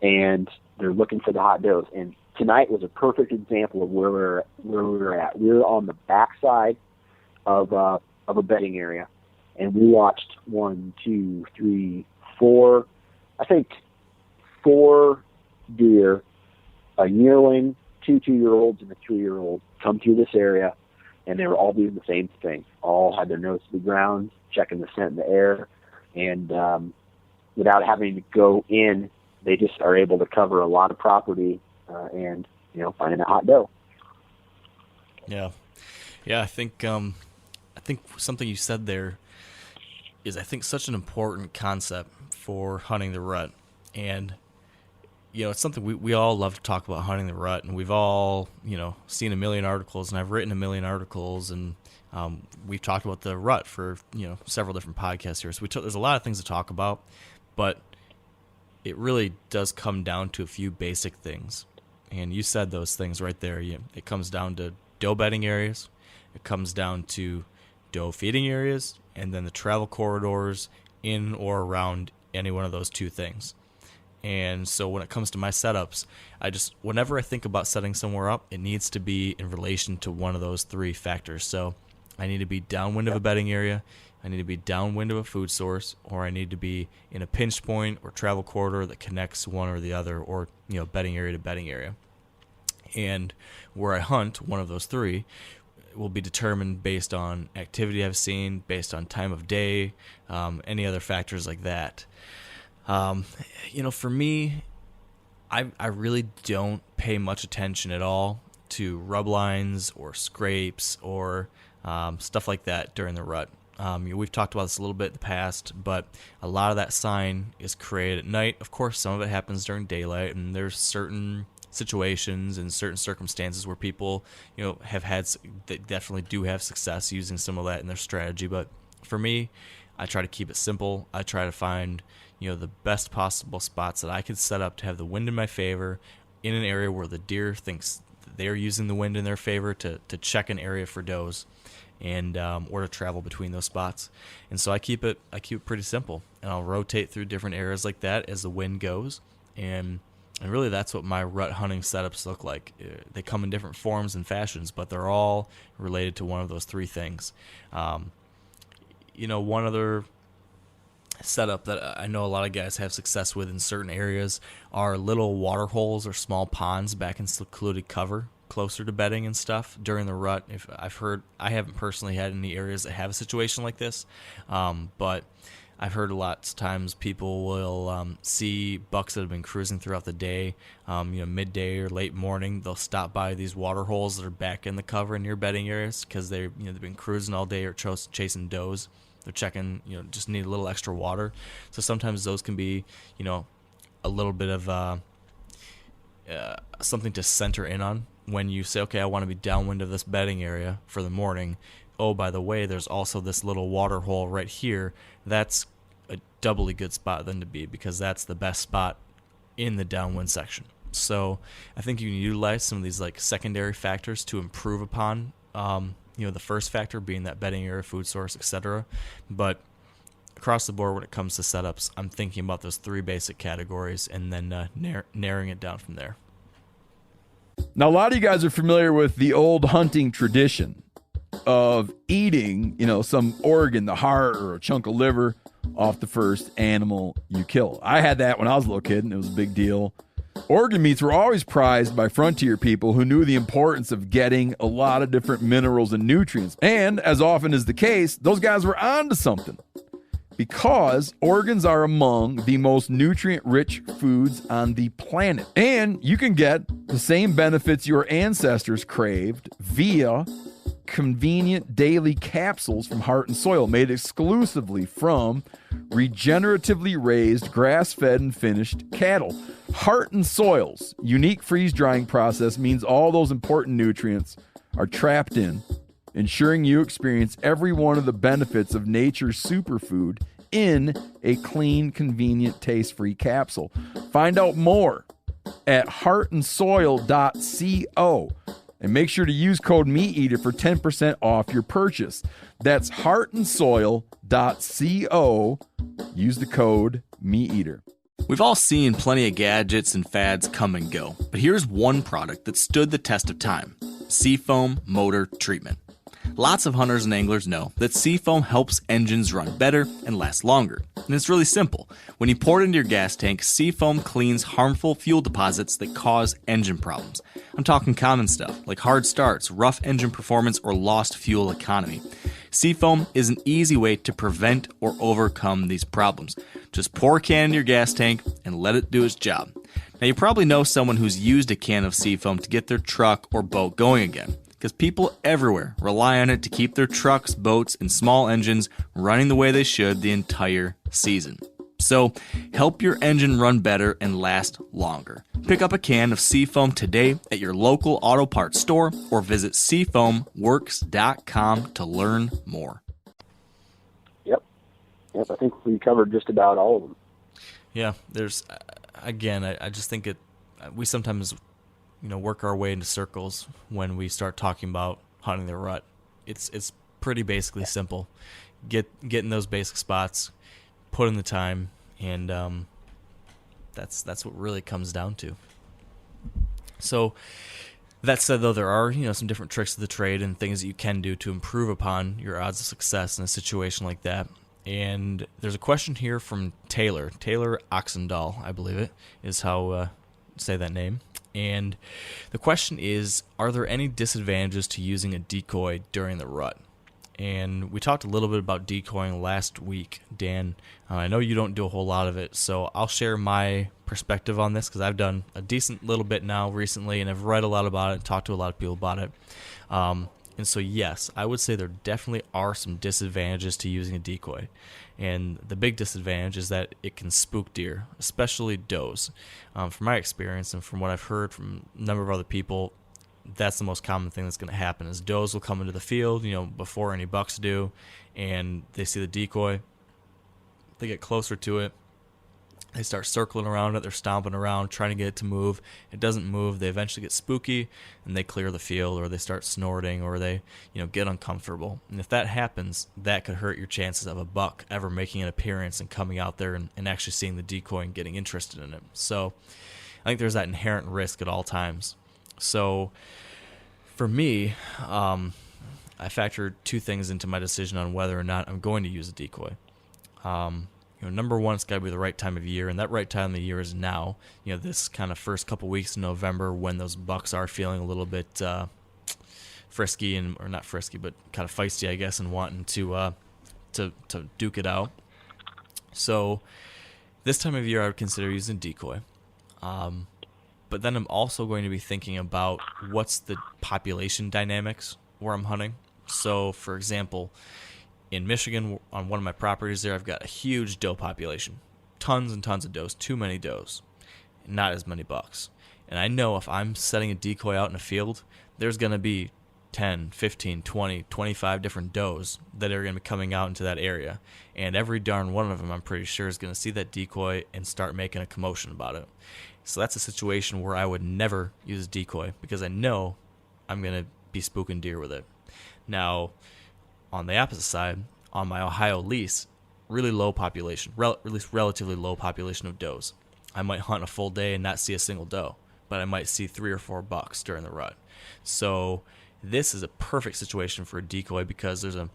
and they're looking for the hot does. And tonight was a perfect example of where we were at. We were on the backside of a bedding area, and we watched 1, 2, 3, 4, I think 4 deer, a yearling, 2 2-year-olds, and a 3-year-old come through this area, and they were all doing the same thing. All had their nose to the ground, checking the scent in the air, and without having to go in, they just are able to cover a lot of property and finding a hot doe. Yeah. I think something you said there is, I think, such an important concept for hunting the rut. And it's something we all love to talk about, hunting the rut, and we've all, seen a million articles, and I've written a million articles, and we've talked about the rut for, several different podcasts here. So there's a lot of things to talk about, but it really does come down to a few basic things. And you said those things right there. It comes down to doe bedding areas, it comes down to doe feeding areas, and then the travel corridors in or around any one of those two things. And so when it comes to my setups, whenever I think about setting somewhere up, it needs to be in relation to one of those three factors. So I need to be downwind of a bedding area, I need to be downwind of a food source, or I need to be in a pinch point or travel corridor that connects one or the other, or, bedding area to bedding area. And where I hunt, one of those three, will be determined based on activity I've seen, based on time of day, any other factors like that. For me, I really don't pay much attention at all to rub lines or scrapes or stuff like that during the rut. We've talked about this a little bit in the past, but a lot of that sign is created at night. Of course, some of it happens during daylight, and there's certain situations and certain circumstances where people, that definitely do have success using some of that in their strategy. But for me, I try to keep it simple. I try to find, the best possible spots that I could set up to have the wind in my favor in an area where the deer thinks they're using the wind in their favor to check an area for does, and or to travel between those spots. And so I keep it pretty simple, and I'll rotate through different areas like that as the wind goes. And really, that's what my rut hunting setups look like. They come in different forms and fashions, but they're all related to one of those three things. One other setup that I know a lot of guys have success with in certain areas are little water holes or small ponds back in secluded cover closer to bedding and stuff during the rut. I haven't personally had any areas that have a situation like this, but I've heard a lot of times people will see bucks that have been cruising throughout the day, midday or late morning. They'll stop by these water holes that are back in the cover near bedding areas because they've been cruising all day or chasing does. They're checking, just need a little extra water. So sometimes those can be, a little bit of something to center in on when you say, okay, I want to be downwind of this bedding area for the morning. Oh, by the way, there's also this little water hole right here. That's a doubly good spot then to be, because that's the best spot in the downwind section. So I think you can utilize some of these like secondary factors to improve upon, the first factor being that bedding area, food source, etc. But across the board, when it comes to setups, I'm thinking about those three basic categories and then narrowing it down from there. Now, a lot of you guys are familiar with the old hunting tradition of eating, some organ, the heart or a chunk of liver off the first animal you kill. I had that when I was a little kid, and it was a big deal. Organ meats were always prized by frontier people who knew the importance of getting a lot of different minerals and nutrients. And as often is the case, those guys were onto something, because organs are among the most nutrient-rich foods on the planet. And you can get the same benefits your ancestors craved via convenient daily capsules from Heart and Soil, made exclusively from regeneratively raised, grass-fed, and finished cattle. Heart and Soil's unique freeze-drying process means all those important nutrients are trapped in, ensuring you experience every one of the benefits of nature's superfood in a clean, convenient, taste-free capsule. Find out more at heartandsoil.co. And make sure to use code MeatEater for 10% off your purchase. That's heartandsoil.co. Use the code MeatEater. We've all seen plenty of gadgets and fads come and go, but here's one product that stood the test of time: Seafoam Motor Treatment. Lots of hunters and anglers know that Seafoam helps engines run better and last longer. And it's really simple. When you pour it into your gas tank, Seafoam cleans harmful fuel deposits that cause engine problems. I'm talking common stuff like hard starts, rough engine performance, or lost fuel economy. Seafoam is an easy way to prevent or overcome these problems. Just pour a can in your gas tank and let it do its job. Now, you probably know someone who's used a can of Seafoam to get their truck or boat going again, because people everywhere rely on it to keep their trucks, boats, and small engines running the way they should the entire season. So help your engine run better and last longer. Pick up a can of Seafoam today at your local auto parts store or visit seafoamworks.com to learn more. Yep, I think we covered just about all of them. Yeah, there's, again, I just think we sometimes, work our way into circles when we start talking about hunting the rut. It's pretty basically simple. Get in those basic spots, put in the time, and that's what really comes down to. So that said, though, there are some different tricks of the trade and things that you can do to improve upon your odds of success in a situation like that. And there's a question here from Taylor Oxendahl, I believe it is how say that name. And the question is, are there any disadvantages to using a decoy during the rut? And we talked a little bit about decoying last week, Dan. I know you don't do a whole lot of it, so I'll share my perspective on this because I've done a decent little bit now recently, and I've read a lot about it and talked to a lot of people about it. And so, yes, I would say there definitely are some disadvantages to using a decoy. And the big disadvantage is that it can spook deer, especially does. From my experience and from what I've heard from a number of other people, that's the most common thing that's going to happen is does will come into the field, before any bucks do, and they see the decoy. They get closer to it. They start circling around it. They're stomping around, trying to get it to move. It doesn't move. They eventually get spooky, and they clear the field, or they start snorting, or they, get uncomfortable. And if that happens, that could hurt your chances of a buck ever making an appearance and coming out there and actually seeing the decoy and getting interested in it. So I think there's that inherent risk at all times. So for me, I factored two things into my decision on whether or not I'm going to use a decoy. Number one, it's got to be the right time of year, and that right time of the year is now. This kind of first couple weeks in November when those bucks are feeling a little bit frisky, or not frisky, but kind of feisty, I guess, and wanting to duke it out. So this time of year, I would consider using decoy. But then I'm also going to be thinking about what's the population dynamics where I'm hunting. So, for example, in Michigan, on one of my properties there, I've got a huge doe population. Tons and tons of does, too many does, not as many bucks. And I know if I'm setting a decoy out in a field, there's going to be 10, 15, 20, 25 different does that are going to be coming out into that area. And every darn one of them, I'm pretty sure, is going to see that decoy and start making a commotion about it. So that's a situation where I would never use a decoy because I know I'm going to be spooking deer with it. Now, on the opposite side, on my Ohio lease, really low population, at least relatively low population of does. I might hunt a full day and not see a single doe, but I might see 3 or 4 bucks during the rut. So this is a perfect situation for a decoy because there's a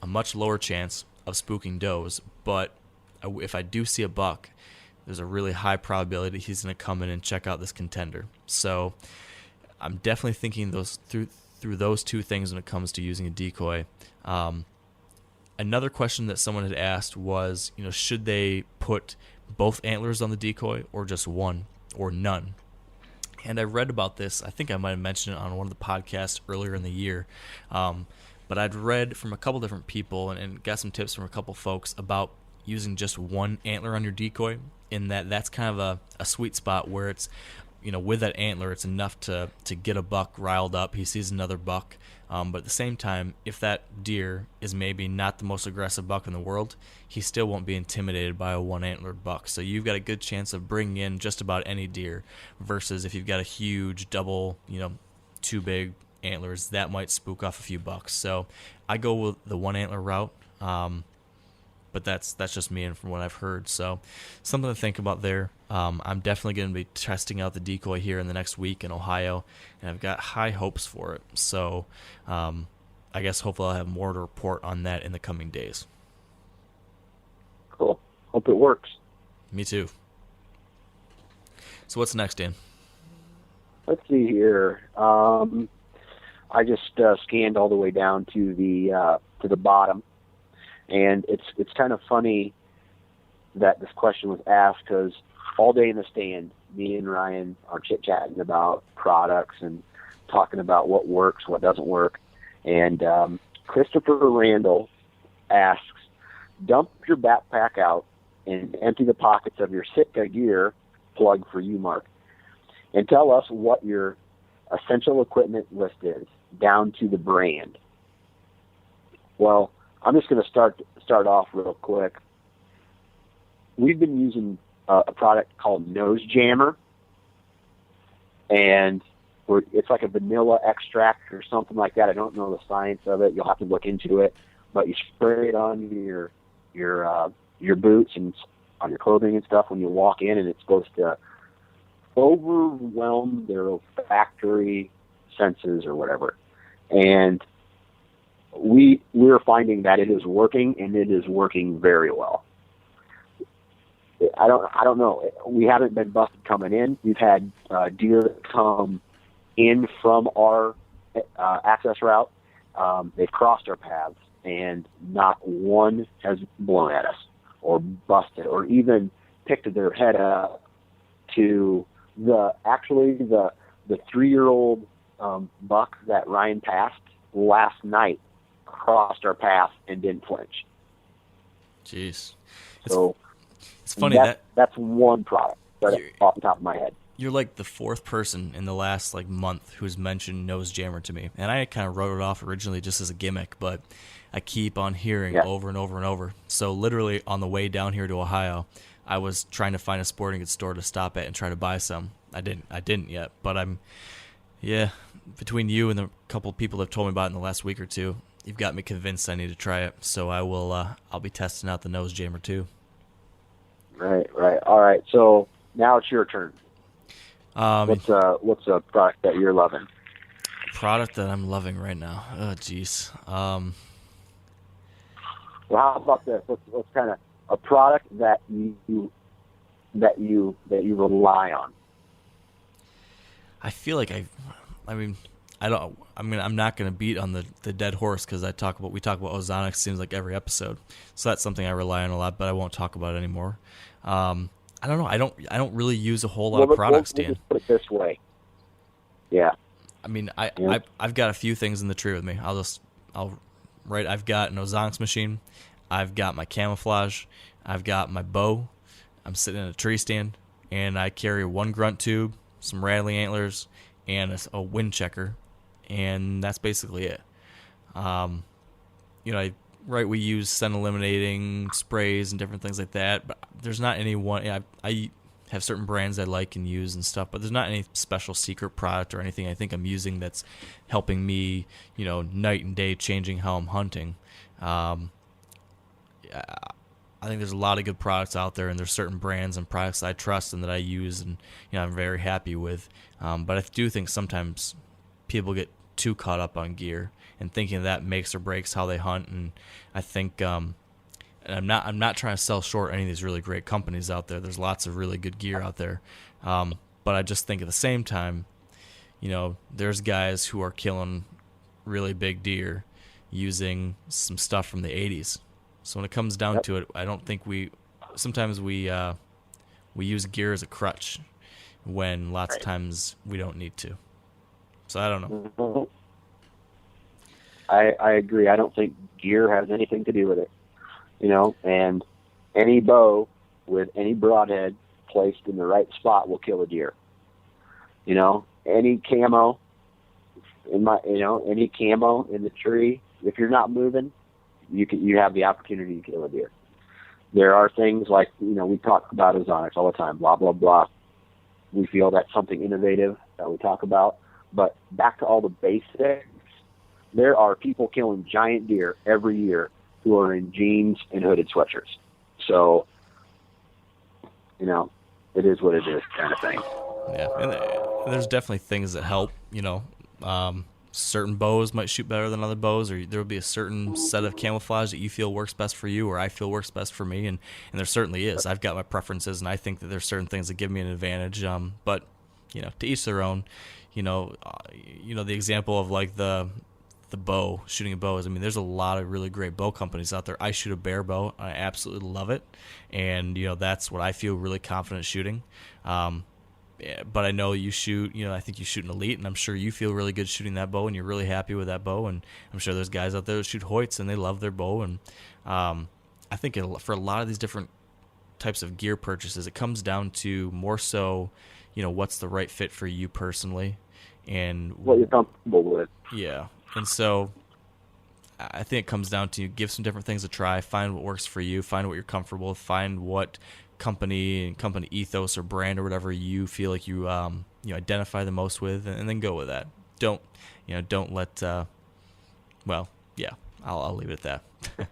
much lower chance of spooking does, but if I do see a buck, there's a really high probability he's going to come in and check out this contender. So I'm definitely thinking through those two things when it comes to using a decoy. Another question that someone had asked was, should they put both antlers on the decoy or just one or none? And I read about this. I think I might have mentioned it on one of the podcasts earlier in the year. But I'd read from a couple different people and got some tips from a couple folks about using just one antler on your decoy, in that's kind of a sweet spot where it's, with that antler, it's enough to get a buck riled up. He sees another buck. But at the same time, if that deer is maybe not the most aggressive buck in the world, he still won't be intimidated by a one-antlered buck. So you've got a good chance of bringing in just about any deer versus if you've got a huge double, 2 big antlers, that might spook off a few bucks. So I go with the one-antler route. But that's just me and from what I've heard. So something to think about there. I'm definitely going to be testing out the decoy here in the next week in Ohio, and I've got high hopes for it. So I guess hopefully I'll have more to report on that in the coming days. Cool. Hope it works. Me too. So what's next, Dan? Let's see here. I just scanned all the way down to the bottom. And it's kind of funny that this question was asked because all day in the stand, me and Ryan are chit-chatting about products and talking about what works, what doesn't work. And Christopher Randall asks, dump your backpack out and empty the pockets of your Sitka gear. Plug for you, Mark. And tell us what your essential equipment list is, down to the brand. Well, I'm just going to start off real quick. We've been using a product called Nose Jammer, and it's like a vanilla extract or something like that. I don't know the science of it. You'll have to look into it. But you spray it on your boots and on your clothing and stuff when you walk in, and it's supposed to overwhelm their olfactory senses or whatever. And we're finding that it is working, and it is working very well. I don't know. We haven't been busted coming in. We've had deer come in from our access route. They've crossed our paths, and not one has blown at us or busted or even picked their head up to the 3-year-old buck that Ryan passed last night crossed our path and didn't flinch. Jeez. So it's funny that's one product right off the top of my head. You're like the fourth person in the last month who's mentioned Nose Jammer to me. And I kind of wrote it off originally just as a gimmick, but I keep on hearing over and over and over. So literally on the way down here to Ohio, I was trying to find a sporting goods store to stop at and try to buy some. I didn't yet, but between you and the couple of people that have told me about it in the last week or two, you've got me convinced I need to try it. So I will, I'll be testing out the Nose Jammer too. Right. All right. So now it's your turn. What's a product that you're loving? Product that I'm loving right now. Oh, geez. Well, how about this? What's kind of a product that you rely on? I feel like I'm not going to beat on the dead horse because we talk about ozonics seems like every episode. So that's something I rely on a lot, but I won't talk about it anymore. I don't know. I don't really use a whole lot of products, Dan. Just put it this way. Yeah. I mean, I've got a few things in the tree with me. I've got an ozonics machine. I've got my camouflage. I've got my bow. I'm sitting in a tree stand, and I carry one grunt tube, some rattling antlers, and a wind checker, and that's basically it. We use scent eliminating sprays and different things like that, but there's not any one. I have certain brands I like and use and stuff, but there's not any special secret product or anything I think I'm using that's helping me, night and day, changing how I'm hunting. I think there's a lot of good products out there, and there's certain brands and products I trust and that I use, and I'm very happy with. But I do think sometimes people get too caught up on gear and thinking that makes or breaks how they hunt. And I think, and I'm not trying to sell short any of these really great companies out there. There's lots of really good gear out there. But I just think at the same time, there's guys who are killing really big deer using some stuff from the 80s. So when it comes down to it, I don't think sometimes we use gear as a crutch when lots of times we don't need to. So I don't know. Mm-hmm. I agree. I don't think gear has anything to do with it. And any bow with any broadhead placed in the right spot will kill a deer. Any camo any camo in the tree, if you're not moving, you have the opportunity to kill a deer. There are things like, we talk about ozonics all the time, blah, blah, blah. We feel that's something innovative that we talk about. But back to all the basics, there are people killing giant deer every year who are in jeans and hooded sweatshirts. So, it is what it is kind of thing. Yeah, and there's definitely things that help, certain bows might shoot better than other bows, or there will be a certain set of camouflage that you feel works best for you, or I feel works best for me, and there certainly is. I've got my preferences, and I think that there's certain things that give me an advantage, but, to each their own. The example of like the bow, shooting a bow is, there's a lot of really great bow companies out there. I shoot a bear bow. I absolutely love it. And, that's what I feel really confident shooting. But I know you shoot, I think you shoot an Elite, and I'm sure you feel really good shooting that bow, and you're really happy with that bow. And I'm sure there's guys out there that shoot Hoyts, and they love their bow. And I think for a lot of these different types of gear purchases, it comes down to more so, what's the right fit for you personally, and what you're comfortable with. Yeah, and so I think it comes down to give some different things a try, find what works for you, find what you're comfortable with, find what company ethos or brand or whatever you feel like you identify the most with, and then go with that. Don't let I'll leave it at that.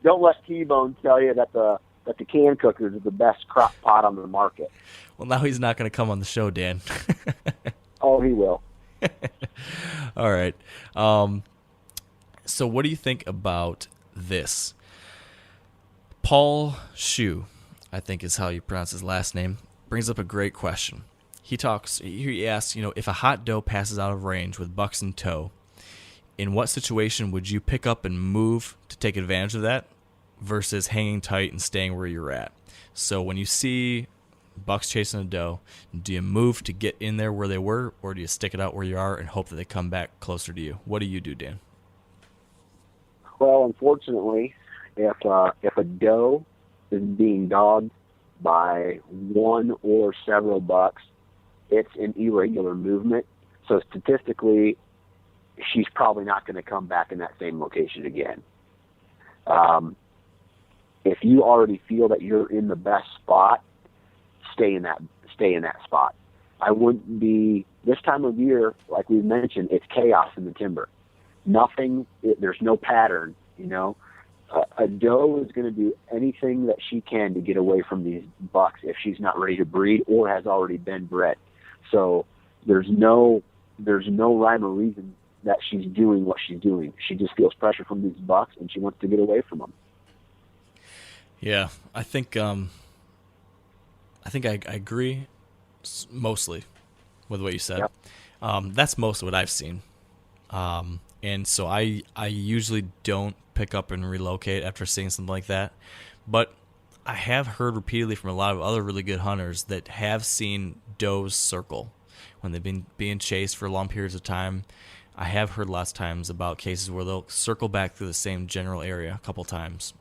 Don't let T-Bone tell you that the can cookers are the best crock pot on the market. Well, now he's not going to come on the show, Dan. Oh, he will. All right. So what do you think about this? Paul Shu, I think is how you pronounce his last name, brings up a great question. He asks, if a hot doe passes out of range with bucks in tow, in what situation would you pick up and move to take advantage of that versus hanging tight and staying where you're at? So when you see bucks chasing a doe, do you move to get in there where they were, or do you stick it out where you are and hope that they come back closer to you? What do you do, Dan? Well, unfortunately, if a doe is being dogged by one or several bucks, it's an irregular movement. So statistically, she's probably not going to come back in that same location again. If you already feel that you're in the best spot, stay in that spot. I wouldn't be, this time of year, like we've mentioned, it's chaos in the timber. There's no pattern, A doe is going to do anything that she can to get away from these bucks if she's not ready to breed or has already been bred. So there's no rhyme or reason that she's doing what she's doing. She just feels pressure from these bucks and she wants to get away from them. Yeah, I think I agree mostly with what you said. Yep. That's most of what I've seen. And so I usually don't pick up and relocate after seeing something like that. But I have heard repeatedly from a lot of other really good hunters that have seen does circle when they've been being chased for long periods of time. I have heard lots of times about cases where they'll circle back through the same general area a couple times.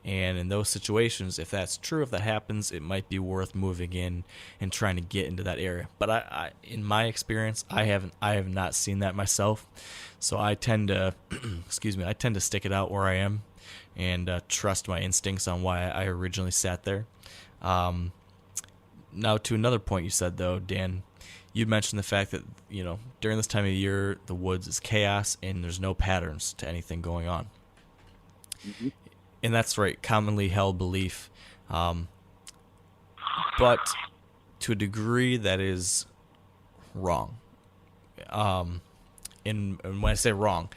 And in those situations, if that's true, if that happens, it might be worth moving in and trying to get into that area. But I in my experience, I have not seen that myself. So I tend to, I tend to stick it out where I am and trust my instincts on why I originally sat there. Now, to another point you said, though, Dan, you mentioned the fact that, during this time of year, the woods is chaos and there's no patterns to anything going on. Mm-hmm. And that's right, commonly held belief. But to a degree, that is wrong. And when I say wrong,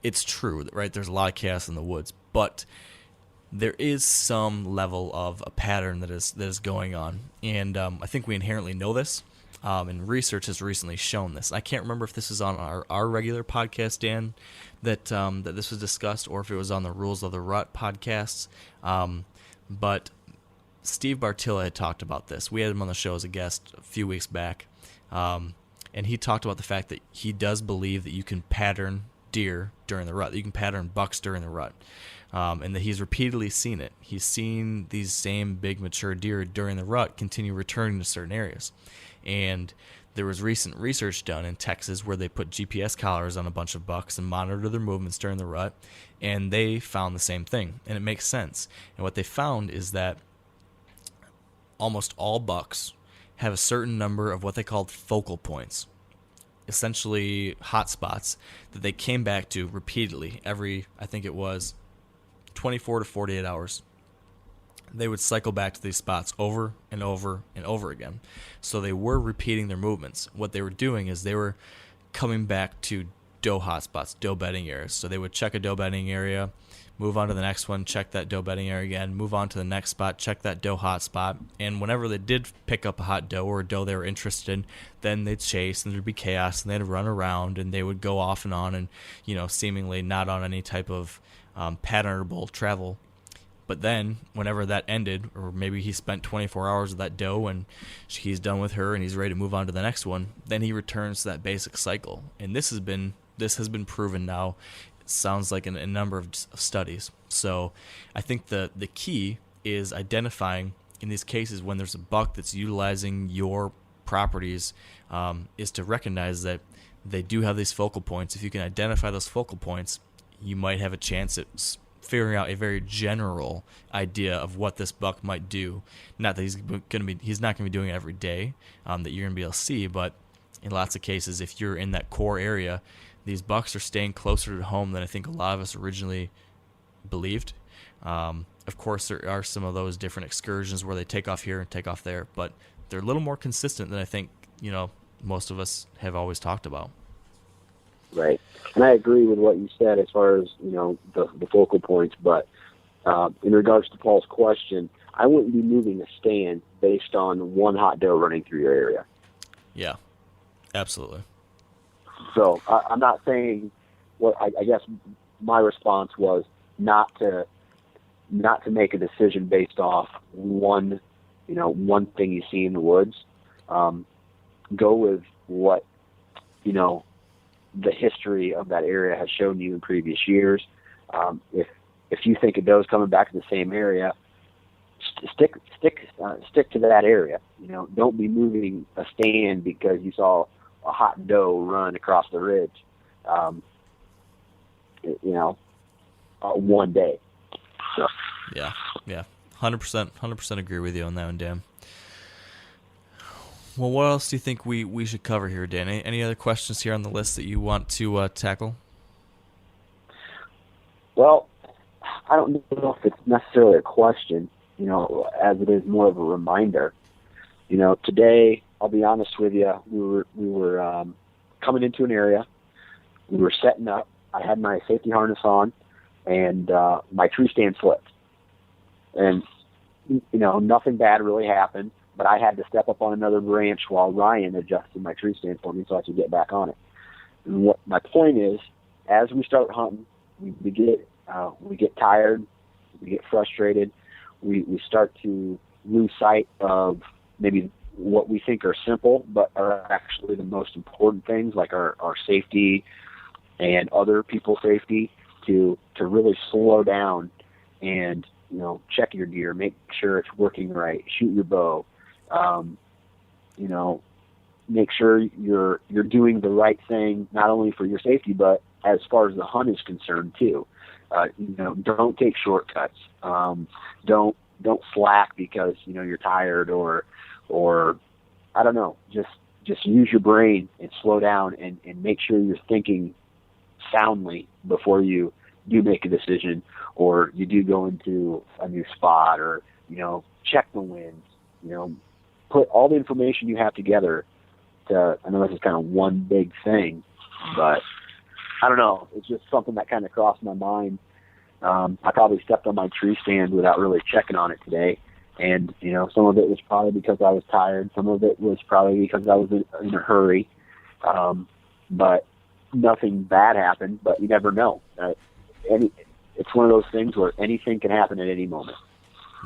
it's true, right? There's a lot of chaos in the woods, but there is some level of a pattern that is going on. And I think we inherently know this. And research has recently shown this. I can't remember if this is on our regular podcast, Dan, that this was discussed, or if it was on the Rules of the Rut podcasts. But Steve Bartilla had talked about this. We had him on the show as a guest a few weeks back. And he talked about the fact that he does believe that you can pattern deer during the rut, that you can pattern bucks during the rut. And that he's repeatedly seen it. He's seen these same big mature deer during the rut continue returning to certain areas. And there was recent research done in Texas where they put GPS collars on a bunch of bucks and monitor their movements during the rut, and they found the same thing, and it makes sense. And what they found is that almost all bucks have a certain number of what they called focal points, essentially hot spots that they came back to repeatedly every, I think it was 24 to 48 hours. They would cycle back to these spots over and over and over again. So they were repeating their movements. What they were doing is they were coming back to doe hotspots, doe bedding areas. So they would check a doe bedding area, move on to the next one, check that doe bedding area again, move on to the next spot, check that doe hotspot. And whenever they did pick up a hot doe or a doe they were interested in, then they'd chase and there'd be chaos and they'd run around and they would go off and on and, seemingly not on any type of patternable travel. But then, whenever that ended, or maybe he spent 24 hours with that doe and he's done with her and he's ready to move on to the next one, then he returns to that basic cycle. And this has been proven now sounds like a number of studies. So I think the key is identifying in these cases when there's a buck that's utilizing your properties, is to recognize that they do have these focal points. If you can identify those focal points, you might have a chance at figuring out a very general idea of what this buck might do. Not that he's not going to be doing it every day, that you're going to be able to see, but in lots of cases, if you're in that core area, these bucks are staying closer to home than I think a lot of us originally believed. Of course, there are some of those different excursions where they take off here and take off there, but they're a little more consistent than I think, most of us have always talked about. Right. And I agree with what you said as far as, the focal points, but in regards to Paul's question, I wouldn't be moving a stand based on one hot doe running through your area. Yeah, absolutely. So I'm not saying I guess my response was not to make a decision based off one thing you see in the woods. Go with what, the history of that area has shown you in previous years. If you think a doe's coming back to the same area, stick to that area. Don't be moving a stand because you saw a hot doe run across the ridge. One day. So. Yeah, 100% agree with you on that one, Dan. Well, what else do you think we should cover here, Dan? Any other questions here on the list that you want to tackle? Well, I don't know if it's necessarily a question, as it is more of a reminder. Today, I'll be honest with you, we were coming into an area. We were setting up. I had my safety harness on, and my tree stand slipped. And, nothing bad really happened, but I had to step up on another branch while Ryan adjusted my tree stand for me so I could get back on it. And what my point is, as we start hunting, we get tired, we get frustrated, we start to lose sight of maybe what we think are simple, but are actually the most important things, like our safety and other people's safety, to really slow down and, check your gear, make sure it's working right, shoot your bow, make sure you're doing the right thing, not only for your safety, but as far as the hunt is concerned too. Don't take shortcuts. Don't slack because, you're tired or I don't know, just use your brain and slow down and make sure you're thinking soundly before you do make a decision, or you do go into a new spot, or, check the winds, put all the information you have together I know this is kind of one big thing, but I don't know. It's just something that kind of crossed my mind. I probably stepped on my tree stand without really checking on it today. And, some of it was probably because I was tired. Some of it was probably because I was in a hurry. But nothing bad happened, but you never know. It's one of those things where anything can happen at any moment.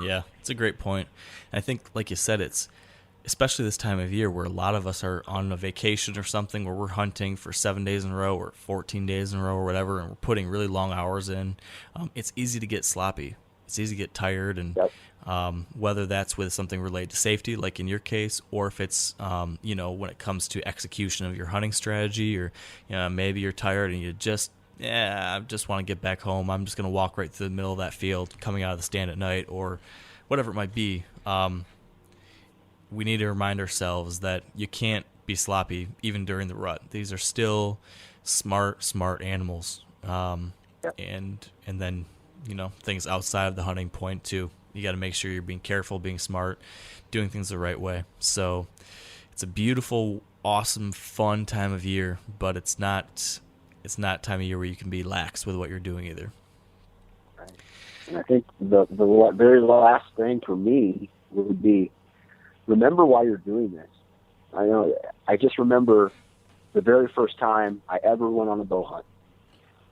Yeah, it's a great point. And I think, like you said, it's especially this time of year where a lot of us are on a vacation or something, where we're hunting for 7 days in a row or 14 days in a row or whatever, and we're putting really long hours in. It's easy to get sloppy. It's easy to get tired, and whether that's with something related to safety, like in your case, or if it's, when it comes to execution of your hunting strategy, or maybe you're tired and you I just want to get back home. I'm just going to walk right through the middle of that field coming out of the stand at night, or whatever it might be. We need to remind ourselves that you can't be sloppy even during the rut. These are still smart animals. And then, things outside of the hunting point too. You got to make sure you're being careful, being smart, doing things the right way. So it's a beautiful, awesome, fun time of year, but it's not time of year where you can be lax with what you're doing either. Right. And I think the very last thing for me would be, remember why you're doing this. I just remember the very first time I ever went on a bow hunt.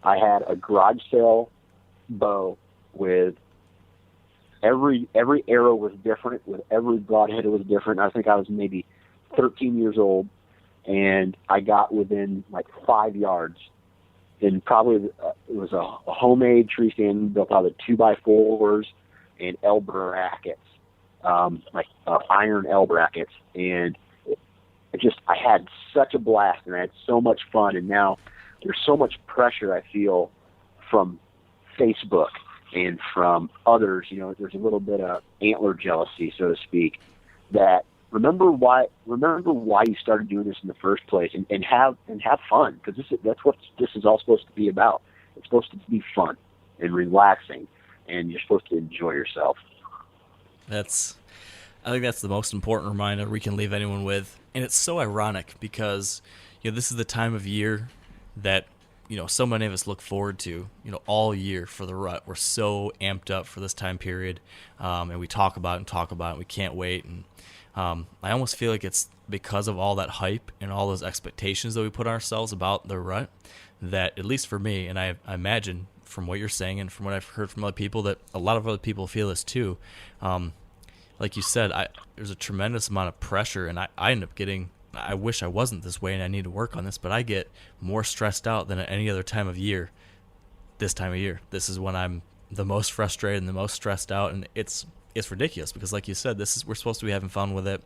I had a garage sale bow with every arrow was different, with every broadhead was different. I think I was maybe 13 years old, and I got within like 5 yards, and probably it was a homemade tree stand built out of 2x4s and L brackets, iron L brackets, and I had such a blast, and I had so much fun. And now there's so much pressure I feel from Facebook and from others. There's a little bit of antler jealousy, so to speak. That remember why you started doing this in the first place, and have fun, because that's what this is all supposed to be about. It's supposed to be fun and relaxing, and you're supposed to enjoy yourself. I think that's the most important reminder we can leave anyone with. And it's so ironic because, this is the time of year that, so many of us look forward to, all year for the rut. We're so amped up for this time period. And we talk about it and we can't wait. And I almost feel like it's because of all that hype and all those expectations that we put on ourselves about the rut that, at least for me, and I imagine from what you're saying and from what I've heard from other people, that a lot of other people feel this too. Like you said, there's a tremendous amount of pressure, and I end up getting, I wish I wasn't this way and I need to work on this, but I get more stressed out than at any other time of year. This time of year, this is when I'm the most frustrated and the most stressed out, and it's ridiculous because, like you said, we're supposed to be having fun with it.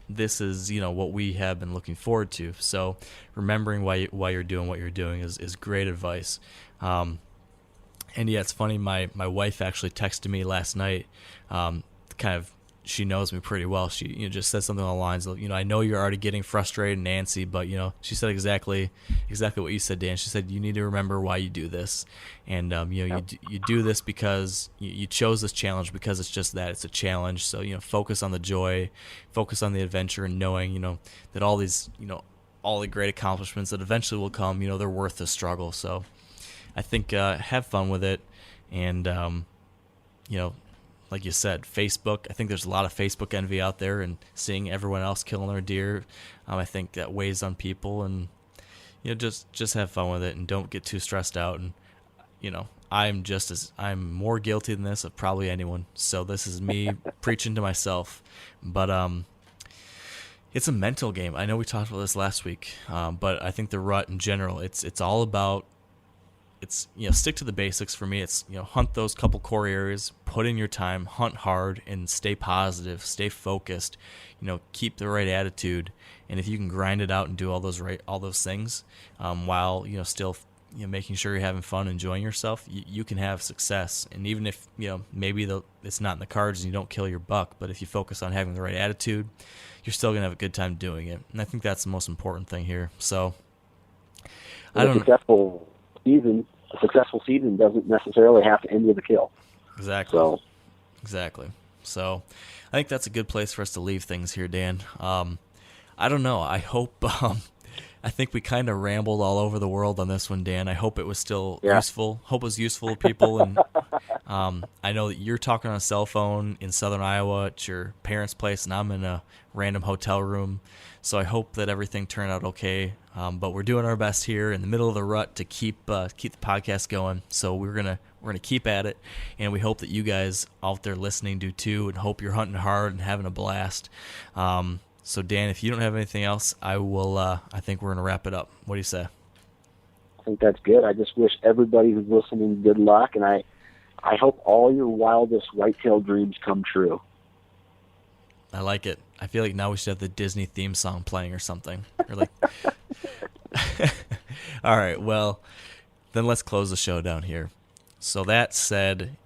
This is, what we have been looking forward to. So remembering why you're doing what you're doing is great advice. And yeah, it's funny. My wife actually texted me last night, she knows me pretty well. She just said something along the lines of, I know you're already getting frustrated and antsy, but she said exactly what you said, Dan. She said you need to remember why you do this, and you do this because you chose this challenge because it's just that, it's a challenge. So focus on the joy, focus on the adventure, and knowing that all these all the great accomplishments that eventually will come, they're worth the struggle. So I think have fun with it, and like you said, Facebook, I think there's a lot of Facebook envy out there, and seeing everyone else killing their deer, I think that weighs on people, and just have fun with it and don't get too stressed out. And I'm more guilty than this of probably anyone, so this is me preaching to myself. But it's a mental game. I know we talked about this last week, but I think the rut in general, it's all about, stick to the basics. For me, it's hunt those couple core areas, put in your time, hunt hard, and stay positive, stay focused, keep the right attitude. And if you can grind it out and do all those things, while still making sure you're having fun, enjoying yourself, you can have success. And even if maybe it's not in the cards and you don't kill your buck, but if you focus on having the right attitude, you're still gonna have a good time doing it. And I think that's the most important thing here. So I don't know. A successful season doesn't necessarily have to end with a kill. Exactly. So I think that's a good place for us to leave things here, Dan. I don't know. I hope I think we kind of rambled all over the world on this one, Dan. I hope it was still useful. Hope it was useful to people. And I know that you're talking on a cell phone in southern Iowa at your parents' place, and I'm in a random hotel room. So I hope that everything turned out okay. But we're doing our best here in the middle of the rut to keep the podcast going. So we're gonna keep at it, and we hope that you guys out there listening do too, and hope you're hunting hard and having a blast. So Dan, if you don't have anything else, I will. I think we're gonna wrap it up. What do you say? I think that's good. I just wish everybody who's listening good luck, and I hope all your wildest whitetail dreams come true. I like it. I feel like now we should have the Disney theme song playing or something. Or like, all right, well, then let's close the show down here. So that said,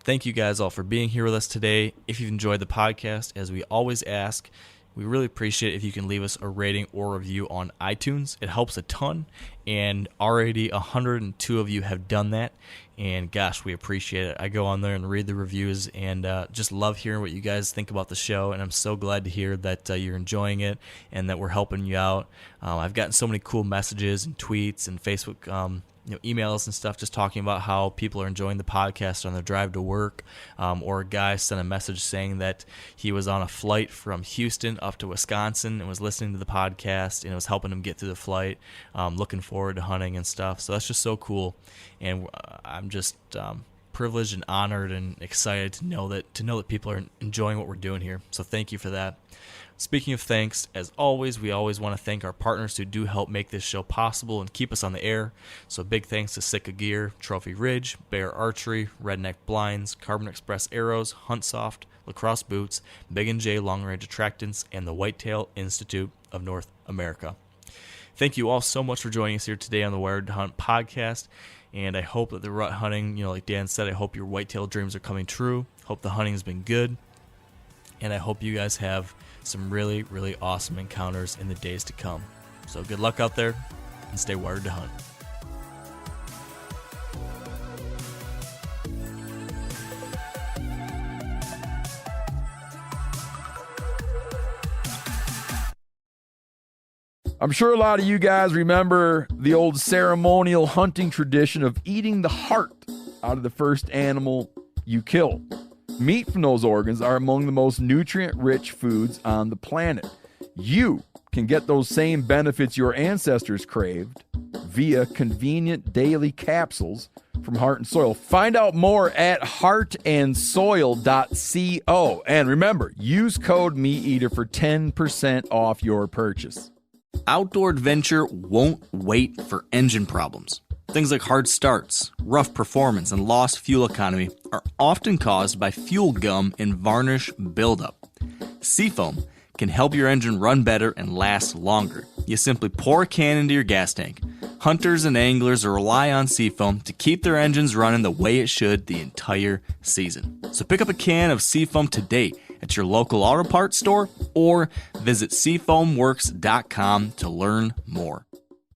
thank you guys all for being here with us today. If you've enjoyed the podcast, as we always ask, we really appreciate it if you can leave us a rating or review on iTunes. It helps a ton, and already 102 of you have done that, and gosh, we appreciate it. I go on there and read the reviews, and just love hearing what you guys think about the show, and I'm so glad to hear that you're enjoying it and that we're helping you out. I've gotten so many cool messages and tweets and Facebook emails and stuff just talking about how people are enjoying the podcast on their drive to work, or a guy sent a message saying that he was on a flight from Houston up to Wisconsin and was listening to the podcast, and it was helping him get through the flight, looking forward to hunting and stuff. So that's just so cool, and I'm just privileged and honored and excited to know that people are enjoying what we're doing here. So thank you for that. Speaking of thanks, as always, we always want to thank our partners who do help make this show possible and keep us on the air. So big thanks to Sitka Gear, Trophy Ridge, Bear Archery, Redneck Blinds, Carbon Express Arrows, Huntsoft, Lacrosse Boots, Big & J Long Range Attractants, and the Whitetail Institute of North America. Thank you all so much for joining us here today on the Wired to Hunt podcast. And I hope that the rut hunting, like Dan said, I hope your whitetail dreams are coming true. Hope the hunting has been good. And I hope you guys have some really, really awesome encounters in the days to come. So good luck out there and stay wired to hunt. I'm sure a lot of you guys remember the old ceremonial hunting tradition of eating the heart out of the first animal you kill. Meat from those organs are among the most nutrient-rich foods on the planet. You can get those same benefits your ancestors craved via convenient daily capsules from Heart and Soil. Find out more at heartandsoil.co. And remember, use code MeatEater for 10% off your purchase. Outdoor adventure won't wait for engine problems. Things like hard starts, rough performance, and lost fuel economy are often caused by fuel gum and varnish buildup. Seafoam can help your engine run better and last longer. You simply pour a can into your gas tank. Hunters and anglers rely on Seafoam to keep their engines running the way it should the entire season. So pick up a can of Seafoam today at your local auto parts store or visit seafoamworks.com to learn more.